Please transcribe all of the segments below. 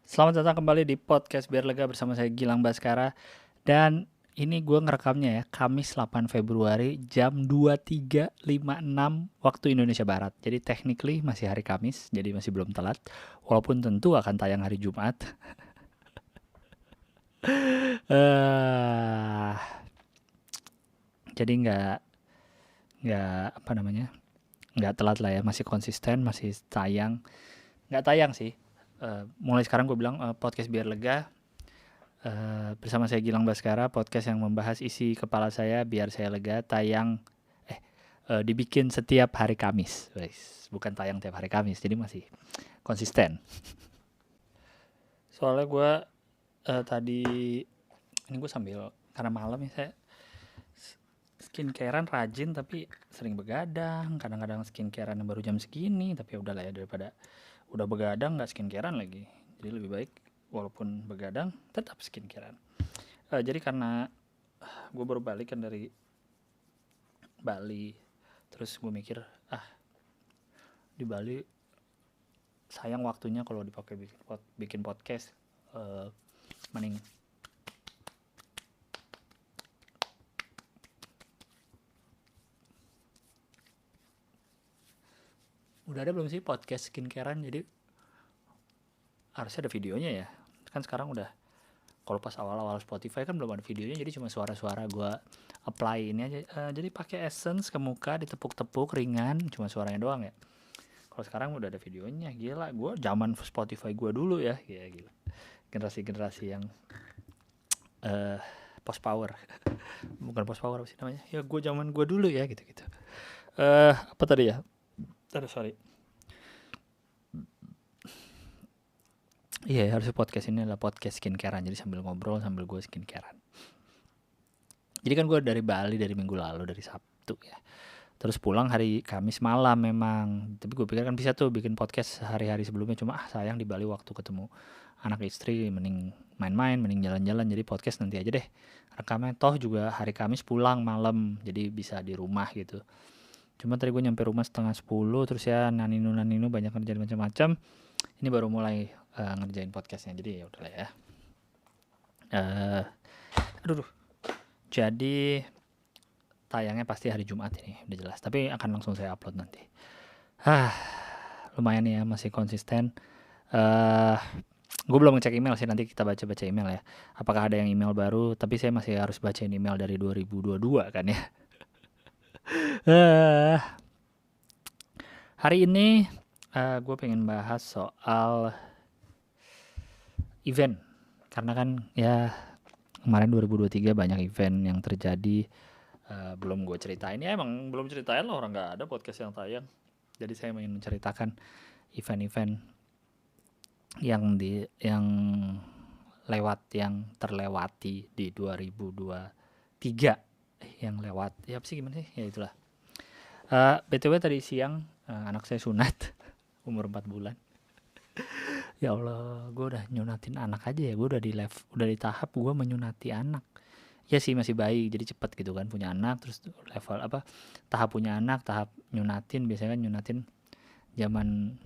Selamat datang kembali di podcast Biar Lega bersama saya Gilang Baskara. Dan ini gue ngerekamnya ya, Kamis 8 Februari jam 23.56 waktu Indonesia Barat. Jadi technically masih hari Kamis, jadi masih belum telat. Walaupun tentu akan tayang hari Jumat. eh jadi nggak apa namanya, nggak telat lah ya, masih konsisten, masih tayang. Nggak tayang sih. Mulai sekarang gue bilang podcast Biar Lega. Bersama saya Gilang Baskara, podcast yang membahas isi kepala saya biar saya lega, tayang dibikin setiap hari Kamis. Bukan tayang tiap hari Kamis, jadi masih konsisten. Soalnya gue tadi ini gue sambil karena malam ya, saya skincarean rajin tapi sering begadang. Kadang-kadang skincarean yang baru jam segini, tapi udah lah ya, daripada udah begadang nggak skincarean lagi. Jadi lebih baik walaupun begadang tetap skincarean. Jadi karena gue baru balik kan dari Bali, terus gue mikir di Bali sayang waktunya kalau dipakai bikin podcast. Mending udah ada belum sih podcast skincarean, jadi harusnya ada videonya ya. Kan sekarang udah, kalau pas awal-awal Spotify kan belum ada videonya, jadi cuma suara-suara gue apply ini aja. Jadi pakai essence ke muka, ditepuk-tepuk ringan, cuma suaranya doang ya. Kalau sekarang udah ada videonya. Gila, gue zaman Spotify gue dulu ya, gila. Generasi-generasi yang post power. Bukan post power, apa sih namanya ya, gue zaman gue dulu ya, gitu. Apa tadi ya, sorry. Iya, harusnya podcast ini adalah podcast skincarean, jadi sambil ngobrol sambil gue skincarean. Jadi kan gue dari Bali dari minggu lalu, dari Sabtu ya, terus pulang hari Kamis malam memang. Tapi gue pikir kan bisa tuh bikin podcast hari-hari sebelumnya, cuma sayang di Bali waktu ketemu anak istri, mending main-main, mending jalan-jalan. Jadi podcast nanti aja deh rekamnya, toh juga hari Kamis pulang malam, jadi bisa di rumah gitu. Cuma tadi gue nyampe rumah setengah 10, terus ya naninu banyak kerjaan macam-macam. Ini baru mulai ngerjain podcastnya, jadi ya udahlah ya. Aduh, jadi tayangnya pasti hari Jumat ini udah jelas, tapi akan langsung saya upload nanti. Lumayan ya, masih konsisten. Gue belum ngecek email sih, nanti kita baca email ya, apakah ada yang email baru. Tapi saya masih harus bacain email dari 2022 kan ya. Hari ini gue pengen bahas soal event, karena kan ya kemarin 2023 banyak event yang terjadi. Belum gue ceritain ya, emang belum ceritain lah, orang nggak ada podcast yang tayang. Jadi saya ingin menceritakan event-event yang lewat, yang terlewati di 2023 yang lewat. Ya apa sih, gimana sih? Ya itulah. BTW tadi siang anak saya sunat umur 4 bulan. Ya Allah, gue udah nyunatin anak aja ya. Gue udah di tahap gue menyunati anak. Ya sih masih bayi, jadi cepet gitu kan punya anak. Terus level apa, tahap punya anak, tahap nyunatin. Biasanya kan nyunatin zaman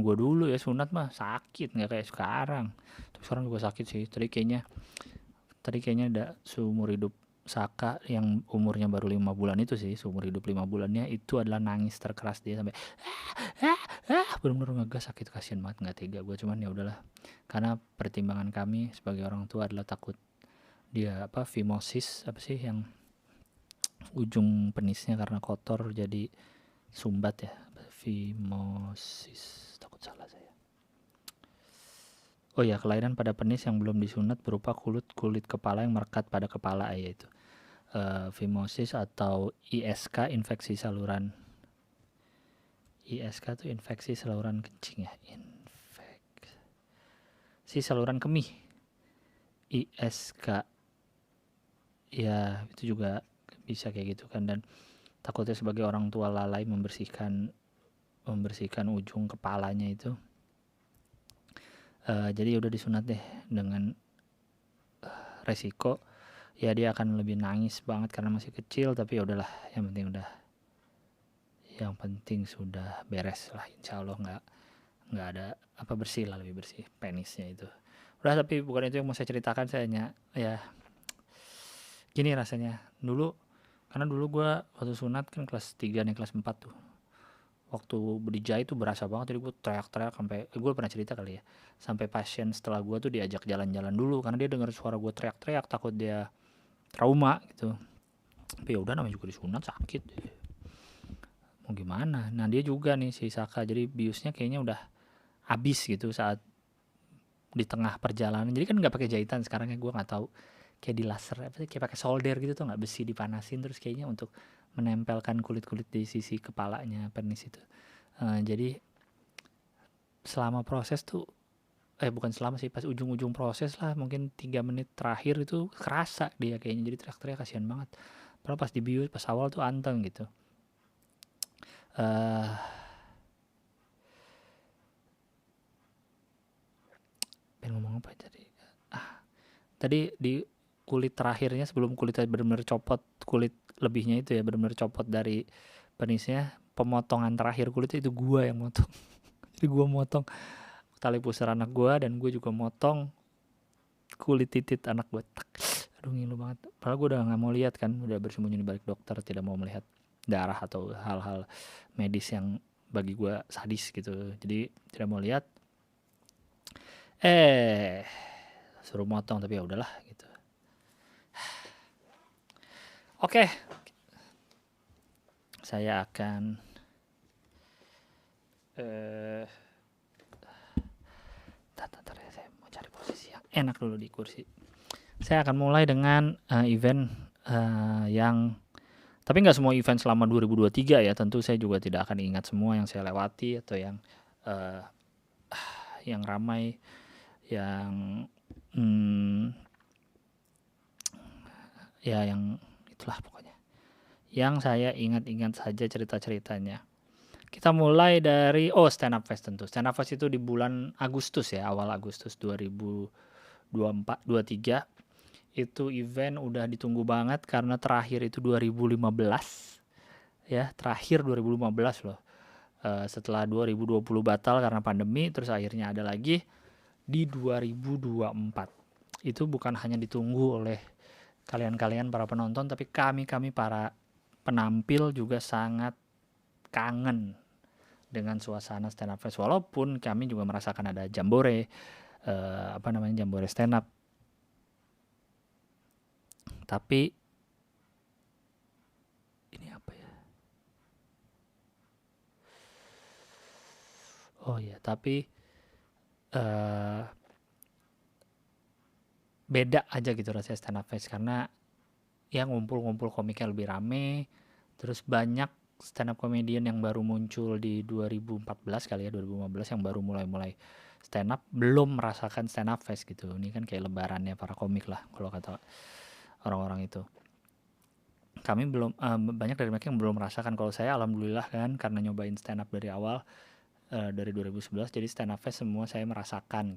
gue dulu ya, sunat mah sakit, nggak kayak sekarang. Terus sekarang juga sakit sih. Tadi kayaknya ada seumur hidup Saka yang umurnya baru 5 bulan itu sih, seumur hidup 5 bulannya itu adalah nangis terkeras dia sampai benar-benar ngegas, sakit, kasihan banget, nggak tega gue. Cuman ya udahlah, karena pertimbangan kami sebagai orang tua adalah takut dia phimosis, apa sih yang ujung penisnya karena kotor jadi sumbat ya, phimosis, takut salah saya. Oh ya, kelainan pada penis yang belum disunat berupa kulit kepala yang merekat pada kepala, yaitu phimosis atau ISK, infeksi saluran. ISK itu infeksi saluran kencing ya, infeksi saluran kemih. ISK ya, itu juga bisa kayak gitu kan. Dan takutnya sebagai orang tua lalai membersihkan ujung kepalanya itu. Jadi udah disunat deh, dengan resiko ya dia akan lebih nangis banget karena masih kecil. Tapi ya udahlah, yang penting sudah beres lah, insya Allah nggak ada apa, bersih lah, lebih bersih penisnya itu. Udah, tapi bukan itu yang mau saya ceritakan. Saya hanya ya gini rasanya dulu, karena dulu gue waktu sunat kan kelas 3 nih, kelas 4 tuh. Waktu dijahit tuh berasa banget, jadi gue teriak-teriak sampai gue pernah cerita kali ya, sampai pasien setelah gue tuh diajak jalan-jalan dulu karena dia dengar suara gue teriak-teriak, takut dia trauma gitu. Tapi ya udah, namanya juga disunat, sakit, mau gimana. Nah dia juga nih si Saka, jadi biusnya kayaknya udah habis gitu saat di tengah perjalanan. Jadi kan nggak pakai jahitan sekarang ya, gue nggak tahu, kayak di laser apa sih, kayak pakai solder gitu tuh, nggak, besi dipanasin terus kayaknya untuk menempelkan kulit-kulit di sisi kepalanya penis itu. Jadi selama proses tuh, bukan selama sih, pas ujung-ujung proses lah, mungkin 3 menit terakhir itu kerasa dia kayaknya, jadi teriak-teriak, kasihan banget. Padahal pas dibius pas awal tuh anteng gitu. eh pengen ngomong apa tadi? Tadi di kulit terakhirnya, sebelum kulitnya benar-benar copot, kulit lebihnya itu ya benar-benar copot dari penisnya, pemotongan terakhir kulitnya itu gua yang motong. Jadi gua motong tali pusar anak gua, dan gue juga motong kulit titit anak gue. Aduh, ngilu banget. Padahal gue udah nggak mau lihat kan, udah bersembunyi di balik dokter, tidak mau melihat darah atau hal-hal medis yang bagi gue sadis gitu. Jadi tidak mau lihat. Suruh motong, tapi ya udahlah gitu. Oke, saya akan Bentar ya, saya mau cari posisi yang enak dulu di kursi. Saya akan mulai dengan event yang, tapi nggak semua event selama 2023 ya. Tentu saya juga tidak akan ingat semua yang saya lewati atau yang ramai, yang ya yang itulah pokoknya. Yang saya ingat-ingat saja cerita-ceritanya. Kita mulai dari Stand Up Fest tentu. Stand Up Fest itu di bulan Agustus ya, awal Agustus 2023. Itu event udah ditunggu banget karena terakhir itu 2015. Ya, terakhir 2015 loh. Setelah 2020 batal karena pandemi, terus akhirnya ada lagi di 2024. Itu bukan hanya ditunggu oleh kalian-kalian para penonton, tapi kami para penampil juga sangat kangen dengan suasana stand up fest. Walaupun kami juga merasakan ada jambore, jambore stand up, tapi ini apa ya? Tapi beda aja gitu rasanya stand up fest, karena ya ngumpul-ngumpul komiknya lebih rame, terus banyak stand up comedian yang baru muncul di 2014 kali ya, 2015 yang baru mulai stand up, belum merasakan stand up fest gitu. Ini kan kayak lebarannya para komik lah kalau kata orang-orang itu. Kami belum, banyak dari mereka yang belum merasakan. Kalau saya alhamdulillah kan, karena nyobain stand up dari awal, dari 2011, jadi stand up fest semua saya merasakan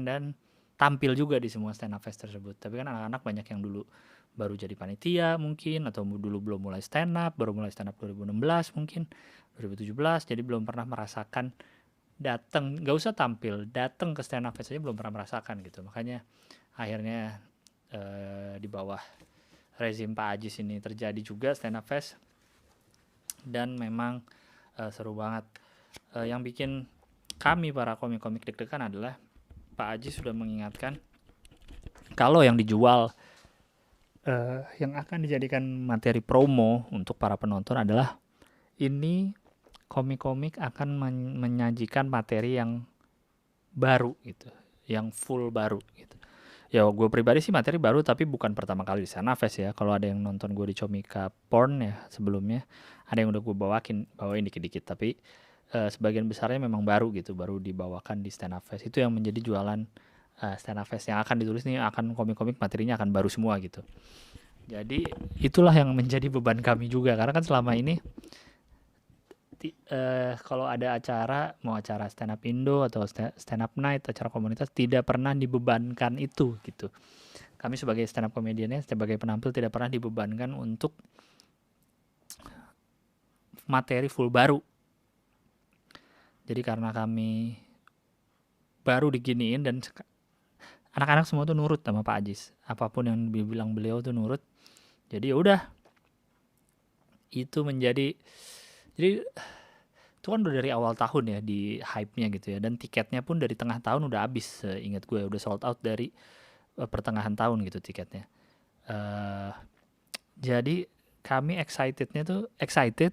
dan tampil juga di semua stand up fest tersebut. Tapi kan anak-anak banyak yang dulu baru jadi panitia mungkin, atau dulu belum mulai stand up, baru mulai stand up 2016 mungkin, 2017, jadi belum pernah merasakan, datang, gak usah tampil, datang ke stand up fest aja belum pernah merasakan gitu. Makanya akhirnya di bawah rezim Pak Ajis ini terjadi juga stand up fest, dan memang seru banget. Yang bikin kami para komik-komik deg-degan adalah Pak Aji sudah mengingatkan kalau yang dijual, yang akan dijadikan materi promo untuk para penonton adalah ini komik-komik akan menyajikan materi yang baru gitu, yang full baru gitu. Ya gue pribadi sih materi baru, tapi bukan pertama kali di Stand Up Fest ya. Kalau ada yang nonton gue di Comika Porn ya sebelumnya, ada yang udah gue bawain dikit-dikit, tapi sebagian besarnya memang baru gitu, baru dibawakan di Stand Up Fest. Itu yang menjadi jualan Stand Up Fest, yang akan ditulis nih, akan komik-komik materinya akan baru semua gitu. Jadi itulah yang menjadi beban kami juga, karena kan selama ini kalau ada acara, mau acara stand up Indo atau stand up night, acara komunitas, tidak pernah dibebankan itu gitu. Kami sebagai stand up komediannya, sebagai penampil, tidak pernah dibebankan untuk materi full baru. Jadi karena kami baru diginiin dan anak-anak semua tuh nurut sama Pak Ajis, apapun yang dibilang beliau tuh nurut. Jadi ya udah, itu menjadi, jadi itu kan udah dari awal tahun ya di hype-nya gitu ya, dan tiketnya pun dari tengah tahun udah habis, ingat gue udah sold out dari pertengahan tahun gitu tiketnya. Jadi kami excited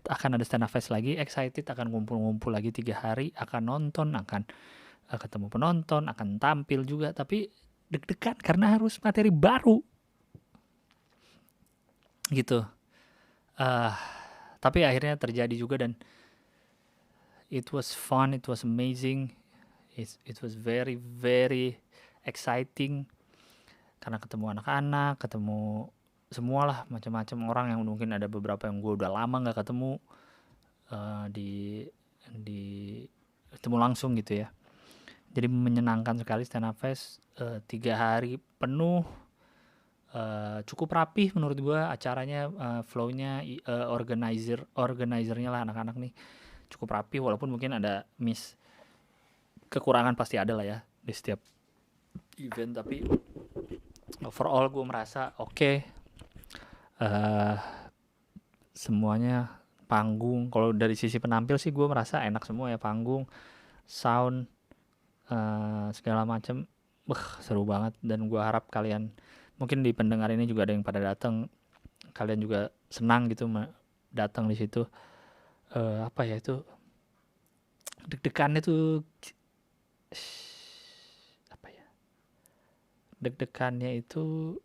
akan ada stand up fest lagi, excited akan ngumpul-ngumpul lagi 3 hari, akan nonton, akan ketemu penonton, akan tampil juga, tapi deg-degan karena harus materi baru gitu. Tapi akhirnya terjadi juga, dan it was fun, it was amazing, it was very very exciting karena ketemu anak-anak, ketemu semualah macam-macam orang yang mungkin ada beberapa yang gue udah lama nggak ketemu, di ketemu langsung gitu ya. Jadi menyenangkan sekali stand up fest, 3 hari penuh, cukup rapih menurut gue acaranya, flow-nya, organizernya lah anak-anak nih cukup rapih, walaupun mungkin ada kekurangan pasti ada lah ya di setiap event, tapi overall gue merasa oke. Semuanya panggung, kalau dari sisi penampil sih gue merasa enak semua ya, panggung, sound, segala macam, seru banget. Dan gue harap kalian, mungkin di pendengar ini juga ada yang pada datang, kalian juga senang gitu datang di situ. Apa ya itu, deg-degannya tuh apa ya, deg-degannya itu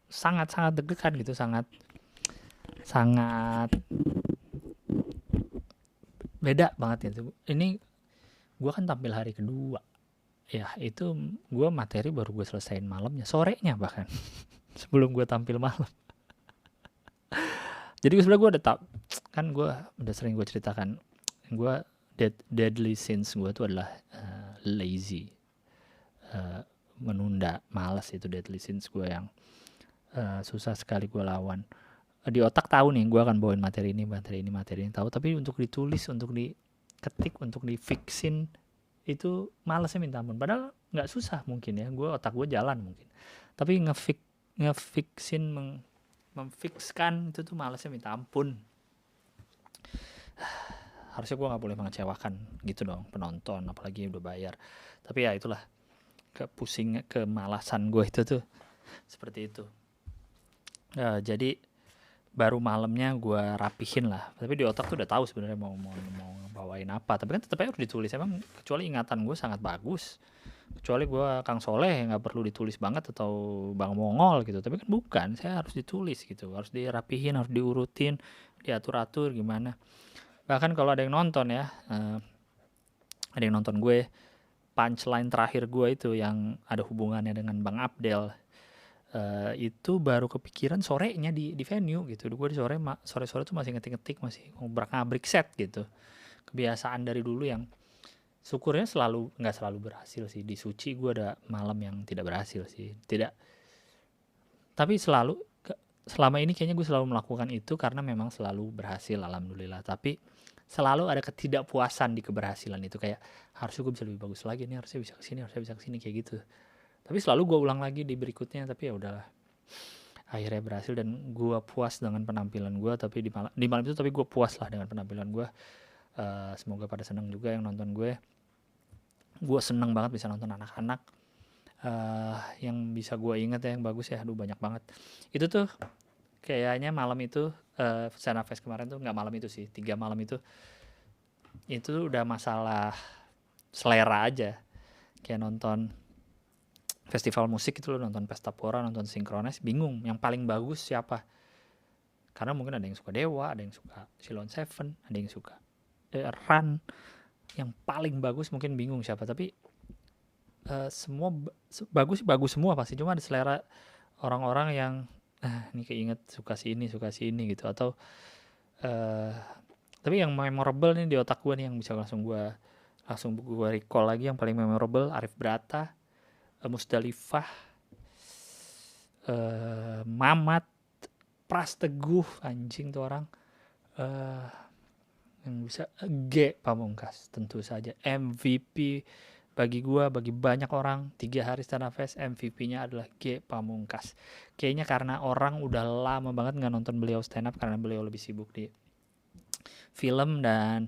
sangat deg-degan gitu, sangat beda banget itu. Ini gue kan tampil hari kedua ya, itu gue materi baru gue selesain malamnya, sorenya bahkan sebelum gue tampil malam. Jadi sebenarnya gue kan gue udah sering gue ceritakan, gue deadly sins gue tuh adalah lazy, menunda, malas. Itu deadly sins gue yang susah sekali gue lawan. Di otak tahu nih gue akan bawain materi ini tahu, tapi untuk ditulis, untuk diketik, untuk difixin itu malasnya minta ampun. Padahal nggak susah mungkin ya, otak gue jalan mungkin, tapi ngefixin, memfixkan itu tuh malasnya minta ampun. Harusnya gue nggak boleh mengecewakan gitu dong penonton, apalagi udah bayar. Tapi ya itulah, kemalasan gue itu tuh seperti itu. Jadi baru malamnya gue rapihin lah, tapi di otak tuh udah tahu sebenarnya mau bawain apa, tapi kan tetap aja harus ditulis. Emang kecuali ingatan gue sangat bagus, kecuali gue Kang Soleh nggak perlu ditulis banget, atau Bang Mongol gitu, tapi kan bukan, saya harus ditulis gitu, harus dirapihin, harus diurutin, diatur-atur gimana. Bahkan kalau ada yang nonton ya, ada yang nonton gue, punchline terakhir gue itu yang ada hubungannya dengan Bang Abdel, itu baru kepikiran sorenya di venue gitu. Gue di sore tuh masih ngetik-ngetik, masih ngobrak-ngabrik set gitu. Kebiasaan dari dulu yang syukurnya nggak selalu berhasil sih. Di Suci gue ada malam yang tidak berhasil sih, tidak. Tapi selama ini kayaknya gue selalu melakukan itu karena memang selalu berhasil, alhamdulillah. Tapi selalu ada ketidakpuasan di keberhasilan itu, kayak harusnya gue bisa lebih bagus lagi nih, harusnya bisa kesini kayak gitu. Tapi selalu gue ulang lagi di berikutnya, tapi ya udahlah, akhirnya berhasil dan gue puas dengan penampilan gue. Tapi di malam itu tapi gue puas lah dengan penampilan gue. Semoga pada seneng juga yang nonton gue. Gue seneng banget bisa nonton anak-anak. Yang bisa gue inget ya yang bagus ya, aduh banyak banget. Itu tuh kayaknya malam itu, stand up fest kemarin tuh, nggak malam itu sih, 3 malam itu udah masalah selera aja. Kayak nonton festival musik itu, lo nonton Pestapora, nonton Synchronize, bingung yang paling bagus siapa, karena mungkin ada yang suka Dewa, ada yang suka Silon Seven, ada yang suka Run, yang paling bagus mungkin bingung siapa. Tapi semua bagus semua pasti, cuma ada selera orang-orang yang ini keinget suka sini gitu, atau tapi yang memorable nih di otak gue nih, yang bisa langsung gue recall lagi, yang paling memorable Arif Brata, Musdalifah, Mamat, Pras Teguh, anjing tuh orang, yang bisa G Pamungkas tentu saja MVP bagi gua, bagi banyak orang. 3 hari stand up fest MVP-nya adalah G Pamungkas. Kayaknya karena orang udah lama banget nggak nonton beliau stand up karena beliau lebih sibuk di film dan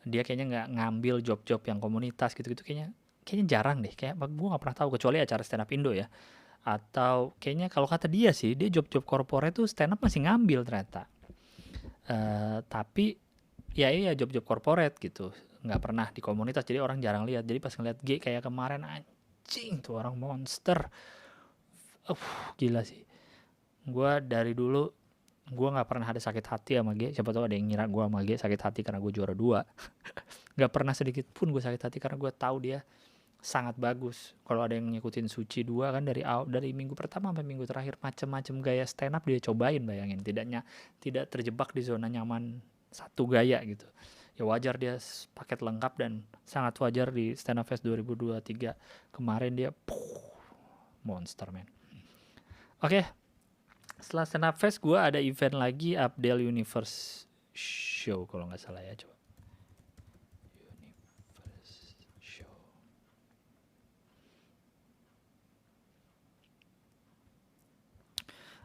dia kayaknya nggak ngambil job-job yang komunitas gitu-gitu, kayaknya jarang deh. Kayak gue nggak pernah tahu kecuali acara stand up Indo ya, atau kayaknya kalau kata dia sih dia job-job korporat tuh stand up masih ngambil ternyata. Tapi ya iya job-job korporat gitu, nggak pernah di komunitas, jadi orang jarang lihat. Jadi pas ngeliat G kayak kemarin, anjing tuh orang monster. Gila sih. Gue dari dulu gue nggak pernah ada sakit hati sama G. Siapa tahu ada yang ngira gue sama G sakit hati karena gue juara 2. Nggak pernah sedikit pun gue sakit hati karena gue tahu dia sangat bagus. Kalau ada yang ngikutin Suci 2 kan dari minggu pertama sampai minggu terakhir macam-macam gaya stand up dia cobain, bayangin. Tidak terjebak di zona nyaman satu gaya gitu. Ya wajar dia paket lengkap dan sangat wajar di Stand Up Fest 2023 kemarin dia monster man. Oke. Setelah Stand Up Fest gue ada event lagi, Abdel Universe Show kalau nggak salah ya, coba. Universe Show.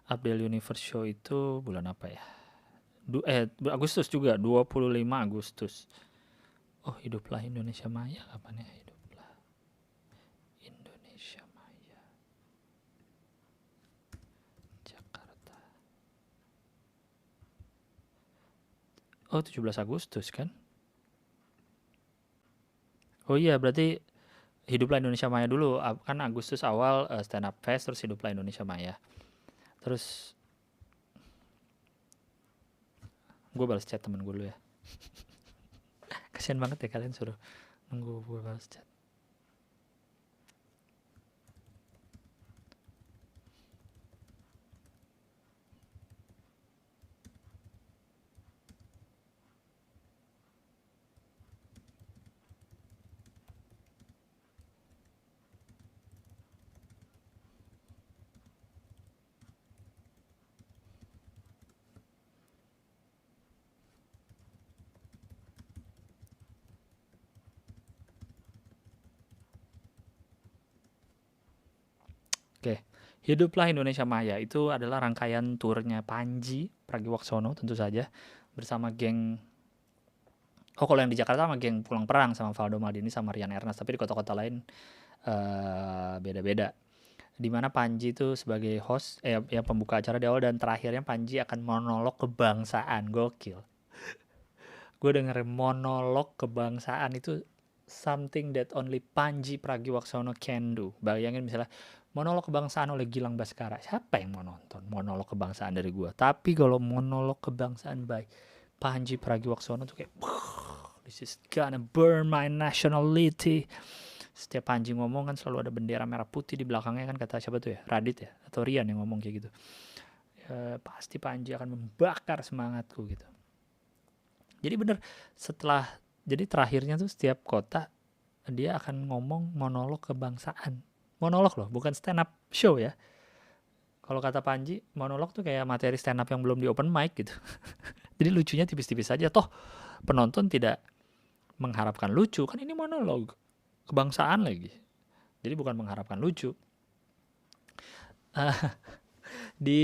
Abdel Universe Show itu bulan apa ya? Agustus juga, 25 Agustus. Oh, Hiduplah Indonesia Maya kapan ya? Hiduplah Indonesia Maya. Jakarta. Oh, 17 Agustus kan? Oh iya, berarti Hiduplah Indonesia Maya dulu. Kan Agustus awal Stand Up Fest, terus Hiduplah Indonesia Maya. Terus gue balas chat temen gue dulu ya. Kasian banget ya kalian suruh nunggu gue balas chat. Oke, Hiduplah Indonesia Maya itu adalah rangkaian turnya Panji Pragiwaksono tentu saja bersama geng. Oh, kalau yang di Jakarta sama geng Pulang Perang sama Valdo Maldini sama Rian Ernest, tapi di kota-kota lain beda-beda. Dimana Panji itu sebagai host, ya pembuka acara di awal dan terakhirnya Panji akan monolog kebangsaan, gokil. Gue dengerin monolog kebangsaan itu something that only Panji Pragiwaksono can do. Bayangin misalnya monolog kebangsaan oleh Gilang Baskara, siapa yang mau nonton monolog kebangsaan dari gue? Tapi kalau monolog kebangsaan by Panji Pragiwaksono tuh kayak this is gonna burn my nationality. Setiap Panji ngomong kan selalu ada bendera merah putih di belakangnya kan, kata siapa tuh ya, Radit ya atau Rian yang ngomong kayak gitu. Pasti Panji akan membakar semangatku gitu. Jadi bener, jadi terakhirnya tuh setiap kota dia akan ngomong monolog kebangsaan. Monolog loh, bukan stand up show ya. Kalau kata Panji, monolog tuh kayak materi stand up yang belum di open mic gitu. Jadi lucunya tipis-tipis aja, toh penonton tidak mengharapkan lucu, kan ini monolog kebangsaan lagi. Jadi bukan mengharapkan lucu. Di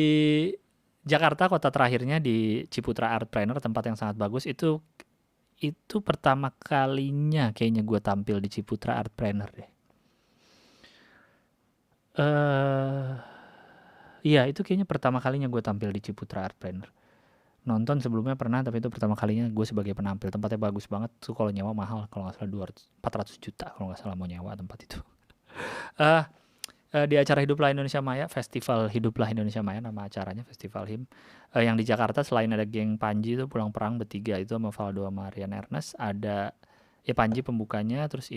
Jakarta, kota terakhirnya di Ciputra Artpreneur, tempat yang sangat bagus. Itu pertama kalinya kayaknya gue tampil di Ciputra Artpreneur deh. Iya, itu kayaknya pertama kalinya gue tampil di Ciputra Artpreneur. Nonton sebelumnya pernah, tapi itu pertama kalinya gue sebagai penampil. Tempatnya bagus banget tuh, kalau nyewa mahal, kalau nggak salah 400 juta kalau nggak salah mau nyewa tempat itu. Di acara Hiduplah Indonesia Maya, Festival Hiduplah Indonesia Maya nama acaranya, Festival HIM. Yang di Jakarta selain ada geng Panji itu Pulang Perang bertiga itu sama Valdo sama Rian Ernest, ada ya Panji pembukanya, terus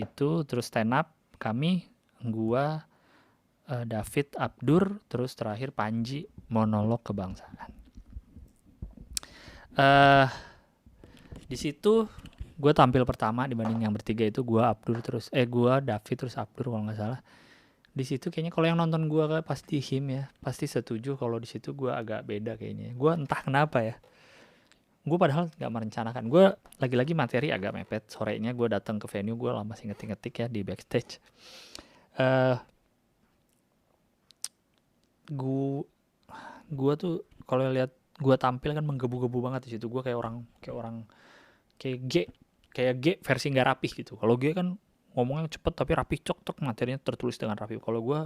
stand up kami, gua, David Abdur, terus terakhir Panji monolog kebangsaan. Di situ gue tampil pertama dibanding yang bertiga itu, gue David terus Abdur kalau nggak salah. Di situ kayaknya kalau yang nonton gue pasti HIM ya, pasti setuju kalau di situ gue agak beda kayaknya. Gue entah kenapa ya, gue padahal nggak merencanakan. Gue lagi-lagi materi agak mepet. Sorenya gue datang ke venue, gue lah masih ngetik-ngetik ya di backstage. eh gue gue tuh kalau lihat gue tampil kan menggebu-gebu banget di situ. Gue kayak G kayak G versi nggak rapih gitu. Kalau G kan ngomongnya cepet tapi rapih, cok materinya tertulis dengan rapih. Kalau gue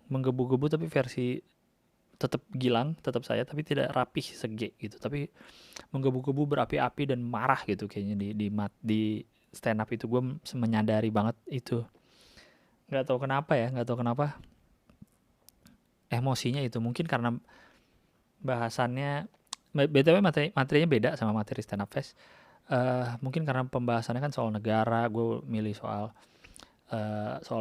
menggebu-gebu tapi versi tetap Gilang, tetap saya tapi tidak rapih sege gitu. Tapi menggebu-gebu berapi-api dan marah gitu kayaknya di stand up itu. Gue menyadari banget itu. Nggak tahu kenapa emosinya itu. Mungkin karena bahasannya, btw materinya beda sama materi stand up fest. Mungkin karena pembahasannya kan soal negara, gue milih soal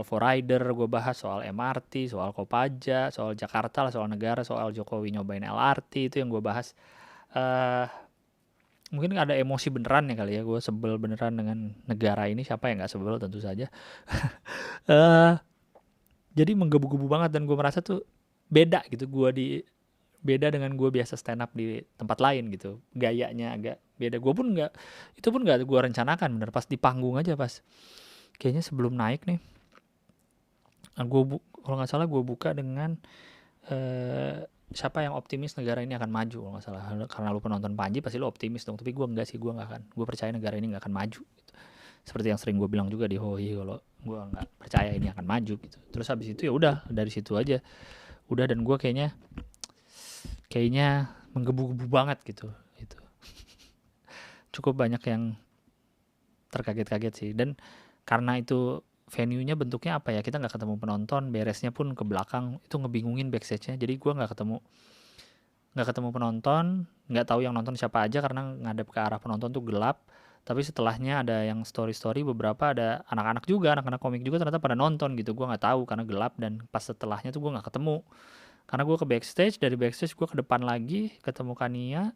Forrider, gue bahas soal MRT, soal Kopaja, soal Jakarta lah, soal negara, soal Jokowi nyobain LRT, itu yang gue bahas. Mungkin ada emosi beneran ya kali ya, gue sebel beneran dengan negara ini. Siapa yang nggak sebel, tentu saja. Jadi menggebu-gebu banget, dan gue merasa tuh beda gitu, beda dengan gue biasa stand up di tempat lain gitu. Gayanya agak beda. Itu pun nggak gue rencanakan, bener pas di panggung aja, pas kayaknya sebelum naik nih, kalau nggak salah gue buka dengan siapa yang optimis negara ini akan maju, kalau nggak salah. Karena lu penonton Panji pasti lu optimis dong, tapi gue enggak sih, gue percaya negara ini nggak akan maju gitu. Seperti yang sering gue bilang juga di Hoi, kalau gue nggak percaya ini akan maju gitu. Terus habis itu ya udah, dari situ aja udah, dan gue kayaknya menggebu-gebu banget gitu. Cukup banyak yang terkaget-kaget sih. Dan karena itu venue-nya bentuknya apa ya, kita nggak ketemu penonton, beresnya pun ke belakang, itu ngebingungin backstage-nya. Jadi gue nggak ketemu penonton, nggak tahu yang nonton siapa aja karena ngadep ke arah penonton tuh gelap. Tapi setelahnya ada yang story beberapa, ada anak-anak komik juga ternyata pada nonton gitu. Gue nggak tahu karena gelap, dan pas setelahnya tuh gue nggak ketemu. Karena gue ke backstage, dari backstage gue ke depan lagi ketemu Kania,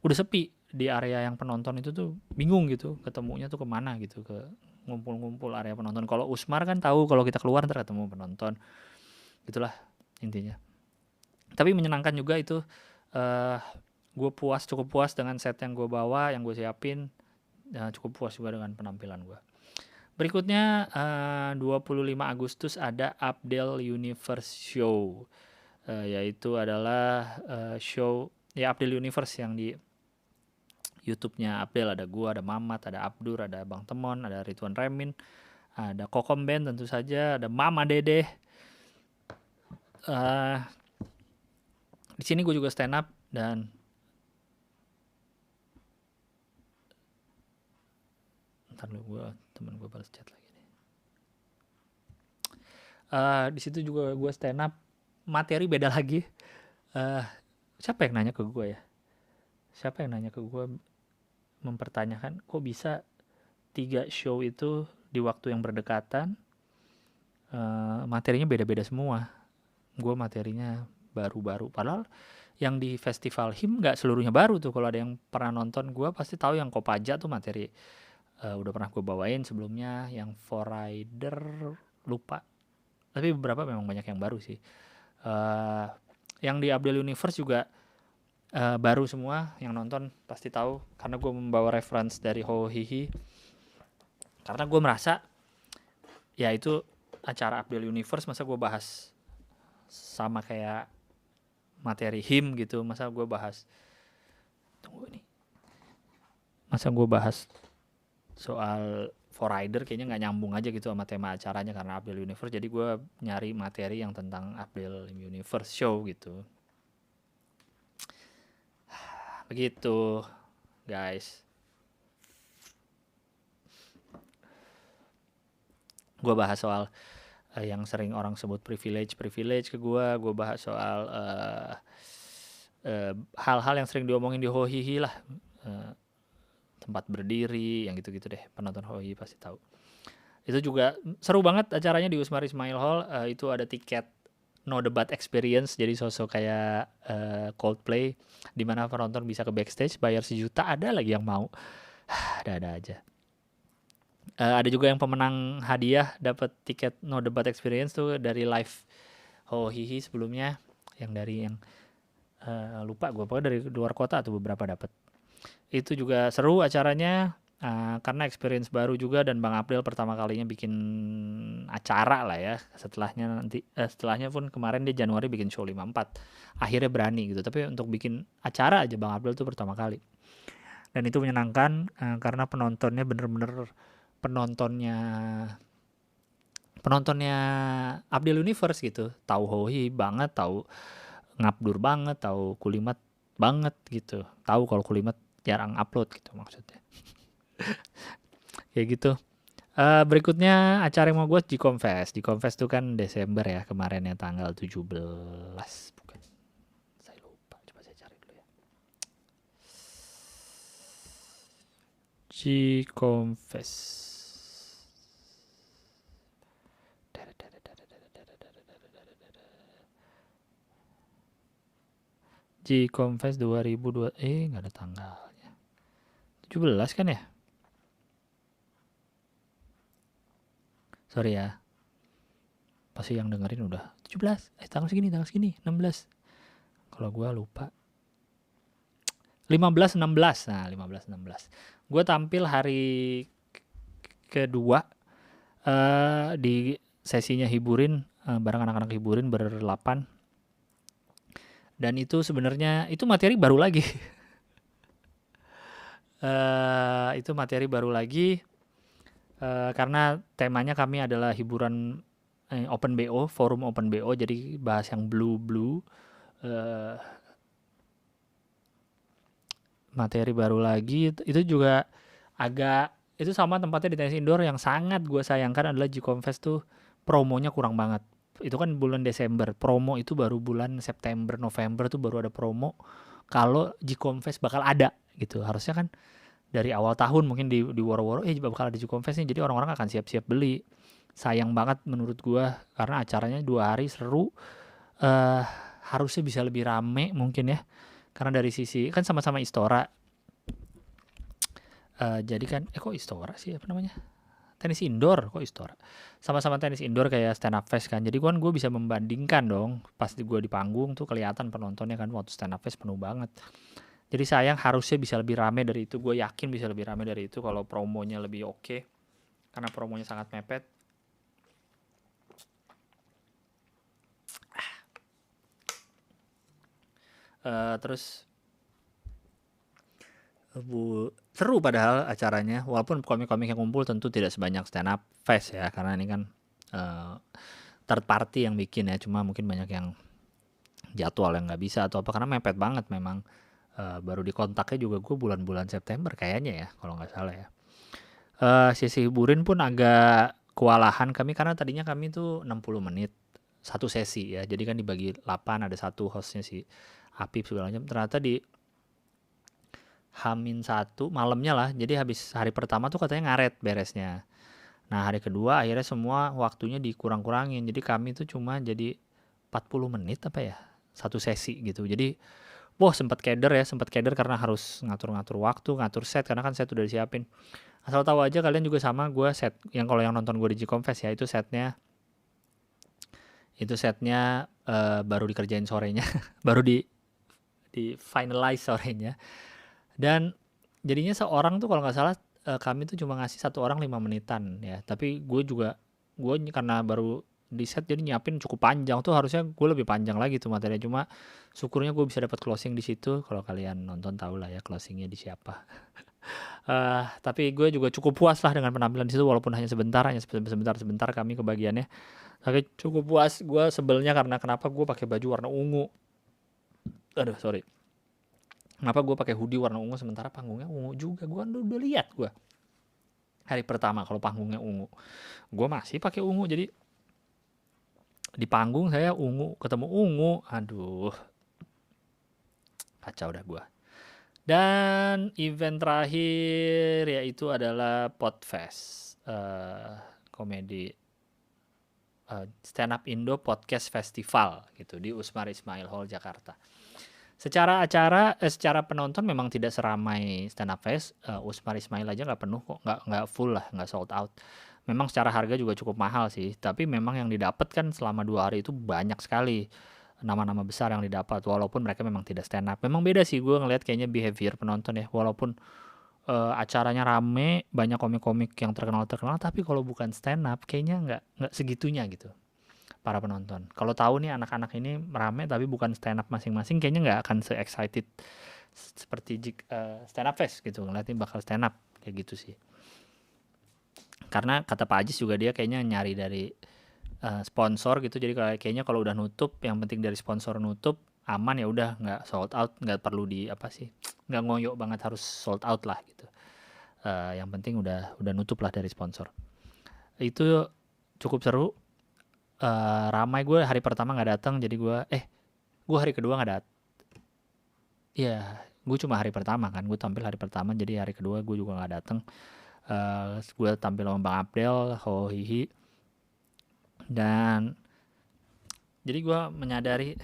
udah sepi di area yang penonton itu. Tuh bingung gitu ketemunya tuh kemana gitu, ke ngumpul-ngumpul area penonton. Kalau Usmar kan tahu kalau kita keluar ntar ketemu penonton, gitulah intinya. Tapi menyenangkan juga itu. Gue cukup puas dengan set yang gue bawa, yang gue siapin. Cukup puas juga dengan penampilan gue. Berikutnya 25 Agustus ada Abdel Universe Show, yaitu adalah show ya Abdel Universe yang di YouTube-nya Abdel. Ada gua, ada Mamat, ada Abdur, ada Bang Temon, ada Ridwan Remin, ada Kokom Band tentu saja, ada Mama Dede. Di sini gue juga stand up, dan ntar lu, temen gue balas chat lagi nih. Di situ juga gue stand up, materi beda lagi. Siapa yang nanya ke gue ya? Mempertanyakan kok bisa 3 show itu di waktu yang berdekatan, materinya beda-beda semua. Gue materinya baru-baru, padahal yang di festival HIM nggak seluruhnya baru tuh. Kalau ada yang pernah nonton gue pasti tahu yang Kopaja tuh materi udah pernah gue bawain sebelumnya. Yang Forrider lupa, tapi beberapa memang banyak yang baru sih. Yang di Abdel Universe juga baru semua, yang nonton pasti tahu karena gue membawa reference dari Hohihi. Karena gue merasa ya itu acara Abdel Universe, masa gue bahas sama kayak materi HIM gitu. Masa gue bahas soal Forrider, kayaknya nggak nyambung aja gitu sama tema acaranya karena Abdel Universe. Jadi gue nyari materi yang tentang Abdel Universe Show gitu. Begitu guys. Gue bahas soal yang sering orang sebut privilege ke gue bahas soal hal-hal yang sering diomongin di Hohihi lah, tempat berdiri yang gitu-gitu deh. Penonton Hohihi pasti tahu. Itu juga seru banget acaranya di Usmar Ismail Hall. Itu ada tiket no debat experience, jadi sosok kayak Coldplay, dimana penonton bisa ke backstage bayar 1 juta. Ada lagi yang mau, ada aja. Ada juga yang pemenang hadiah dapat tiket no debat experience tuh dari live Hohihi sebelumnya, yang dari yang lupa gue, pokoknya dari luar kota atau beberapa dapat. Itu juga seru acaranya, karena experience baru juga dan Bang April pertama kalinya bikin acara lah ya. Setelahnya pun kemarin dia Januari bikin show 54. Akhirnya berani gitu. Tapi untuk bikin acara aja Bang April tuh pertama kali. Dan itu menyenangkan, karena penontonnya bener-bener penontonnya penontonnya Abdel Universe gitu. Tahu Hohi banget, tahu Ngabdur banget, tahu Kulimat banget gitu. Tahu kalau Kulimat jarang upload gitu maksudnya. Kayak gitu. Berikutnya acara yang mau gue G-Confess. G-Confess tuh kan Desember ya kemarin ya, tanggal 17. Bukan. Saya lupa. Coba saya cari dulu ya. G-Confess. G-Confess 2002. Nggak ada tanggalnya. 17 kan ya? Sorry ya. Pasti yang dengerin udah 17. Tanggal segini, 16. Kalau gue lupa. 15-16. Nah, 15-16. Gue tampil hari kedua di sesinya hiburin, bareng anak-anak hiburin ber-8. Dan itu sebenarnya itu materi baru lagi. Itu materi baru lagi, karena temanya kami adalah hiburan Open BO, forum Open BO, jadi bahas yang blue. Materi baru lagi itu juga itu sama tempatnya di tenis indoor. Yang sangat gue sayangkan adalah G-Confess tuh promonya kurang banget. Itu kan bulan Desember, promo itu baru bulan September, November tuh baru ada promo kalau G-Confess bakal ada gitu. Harusnya kan dari awal tahun mungkin di woro-woro bakal ada G-Confess nih, jadi orang-orang akan siap-siap beli. Sayang banget menurut gue, karena acaranya 2 hari seru. Harusnya bisa lebih rame mungkin ya, karena dari sisi kan sama-sama Istora. Jadi kan kok Istora sih, apa namanya, tenis indoor, kok Istora, sama-sama tenis indoor kayak stand up fest kan. Jadi kan gue bisa membandingkan dong, pas gue di panggung tuh kelihatan penontonnya kan, waktu stand up fest penuh banget. Jadi sayang, harusnya bisa lebih rame dari itu. Gue yakin bisa lebih rame dari itu kalau promonya lebih oke, karena promonya sangat mepet. Terus seru padahal acaranya, walaupun komik-komik yang kumpul tentu tidak sebanyak stand up fest ya, karena ini kan third party yang bikin ya. Cuma mungkin banyak yang jadwal yang nggak bisa atau apa, karena mepet banget memang. Baru dikontaknya juga gue bulan-bulan September kayaknya ya, kalau nggak salah ya. Sesi hiburin pun agak kewalahan kami, karena tadinya kami tuh 60 menit satu sesi ya, jadi kan dibagi 8, ada satu hostnya si Apip segala macam. Ternyata di H-1 malamnya lah, jadi habis hari pertama tuh katanya ngaret beresnya. Nah hari kedua akhirnya semua waktunya dikurang-kurangin, jadi kami tuh cuma jadi 40 menit apa ya, satu sesi gitu. Jadi sempat keder karena harus ngatur-ngatur waktu, ngatur set, karena kan set udah disiapin. Asal tahu aja kalian juga sama gue, set yang kalau yang nonton gue di G-Confess ya, itu setnya baru dikerjain sorenya, baru di finalize sorenya. Dan jadinya seorang tuh kalau nggak salah, kami tuh cuma ngasih satu orang 5 menitan ya. Tapi gue karena baru di set jadi nyiapin cukup panjang tuh, harusnya gue lebih panjang lagi tuh materinya. Cuma syukurnya gue bisa dapat closing di situ. Kalau kalian nonton tahu lah ya closingnya di siapa. Tapi gue juga cukup puas lah dengan penampilan di situ, walaupun hanya sebentar kami kebagiannya. Tapi cukup puas. Gue sebelnya karena kenapa gue pakai baju warna ungu. Aduh sorry. Kenapa gue pakai hoodie warna ungu sementara panggungnya ungu juga. Gue udah lihat gue hari pertama kalau panggungnya ungu. Gue masih pakai ungu, jadi di panggung saya ungu ketemu ungu. Aduh, kacau dah gue. Dan event terakhir yaitu adalah Podfest, komedi stand up Indo Podcast Festival gitu di Usmar Ismail Hall Jakarta. Secara penonton memang tidak seramai stand up fest. Usmar Ismail aja nggak penuh kok, nggak full lah, nggak sold out. Memang secara harga juga cukup mahal sih, tapi memang yang didapat kan selama 2 hari itu banyak sekali. nama-nama besar yang didapat, walaupun mereka memang tidak stand up. Memang beda sih gue ngeliat kayaknya behavior penonton ya, walaupun acaranya rame, banyak komik-komik yang terkenal, tapi kalau bukan stand up kayaknya nggak segitunya gitu para penonton. Kalau tahu nih anak-anak ini rame tapi bukan stand up masing-masing, kayaknya nggak akan se-excited seperti stand up fest gitu. Ngeliatin bakal stand up kayak gitu sih. Karena kata Pak Ajis juga dia kayaknya nyari dari sponsor gitu. Jadi kayaknya kalau udah nutup, yang penting dari sponsor nutup aman ya udah, nggak sold out, nggak perlu di apa sih, nggak ngoyo banget harus sold out lah gitu. Yang penting udah nutup lah dari sponsor. Itu cukup seru. Ramai. Gue hari pertama nggak datang, jadi gue hari kedua nggak datang. Ya, gue cuma hari pertama kan, gue tampil hari pertama, jadi hari kedua gue juga nggak datang. Gue tampil sama Bang Abdel, Hohihi, dan jadi gue menyadari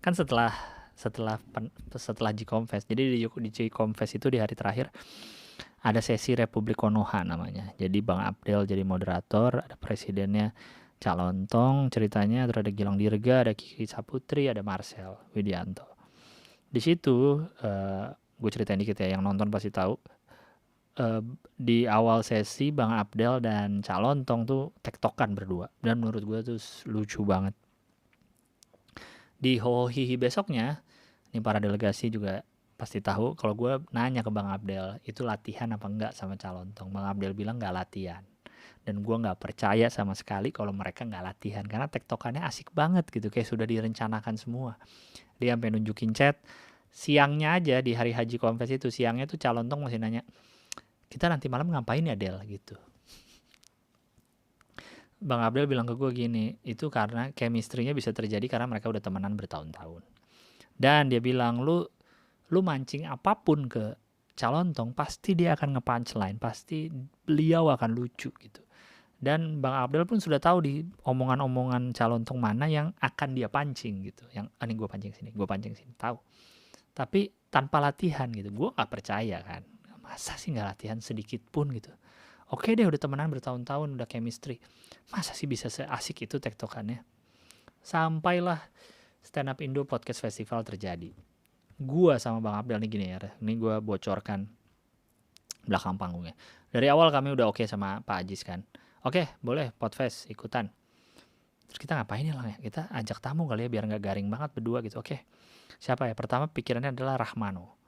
kan setelah G-Confest, jadi di G-Confest itu di hari terakhir ada sesi Republik Konoha namanya. Jadi Bang Abdel jadi moderator, ada presidennya Calontong ceritanya, terus ada Gilang Dirga, ada Kiki Saputri, ada Marcel Widianto. Di situ gue ceritain dikit ya, yang nonton pasti tahu. Di awal sesi Bang Abdel dan Calontong tuh tektokan berdua, dan menurut gue tuh lucu banget. Di Hohihi besoknya, ini para delegasi juga pasti tahu kalau gue nanya ke Bang Abdel itu latihan apa enggak sama Calontong. Bang Abdel bilang nggak latihan. Dan gue nggak percaya sama sekali kalau mereka nggak latihan, karena tektokannya asik banget gitu, kayak sudah direncanakan semua. Dia sampai nunjukin chat siangnya aja di hari Haji Confest itu, siangnya tuh Calontong masih nanya, kita nanti malam ngapain ya Del gitu. Bang Abdel bilang ke gue gini, itu karena chemistry-nya bisa terjadi karena mereka udah temenan bertahun-tahun. Dan dia bilang, lu mancing apapun ke Calontong pasti dia akan nge-punchline, pasti beliau akan lucu gitu. Dan Bang Abdel pun sudah tahu di omongan-omongan Calontong mana yang akan dia pancing gitu. Yang ini gue pancing sini, tahu. Tapi tanpa latihan gitu, gue nggak percaya kan. Masa sih nggak latihan sedikit pun gitu. Oke deh, udah temenan bertahun-tahun, udah chemistry. Masa sih bisa seasik itu tektokannya? Sampailah Stand Up Indo Podcast Festival terjadi. Gua sama Bang Abdel nih gini ya, ini gue bocorkan belakang panggungnya. Dari awal kami udah oke sama Pak Ajis kan. Oke, boleh Podfest ikutan. Terus kita ngapain ya lah ya? Kita ajak tamu kali ya biar nggak garing banget berdua gitu. Oke, siapa ya? Pertama pikirannya adalah Rahmano.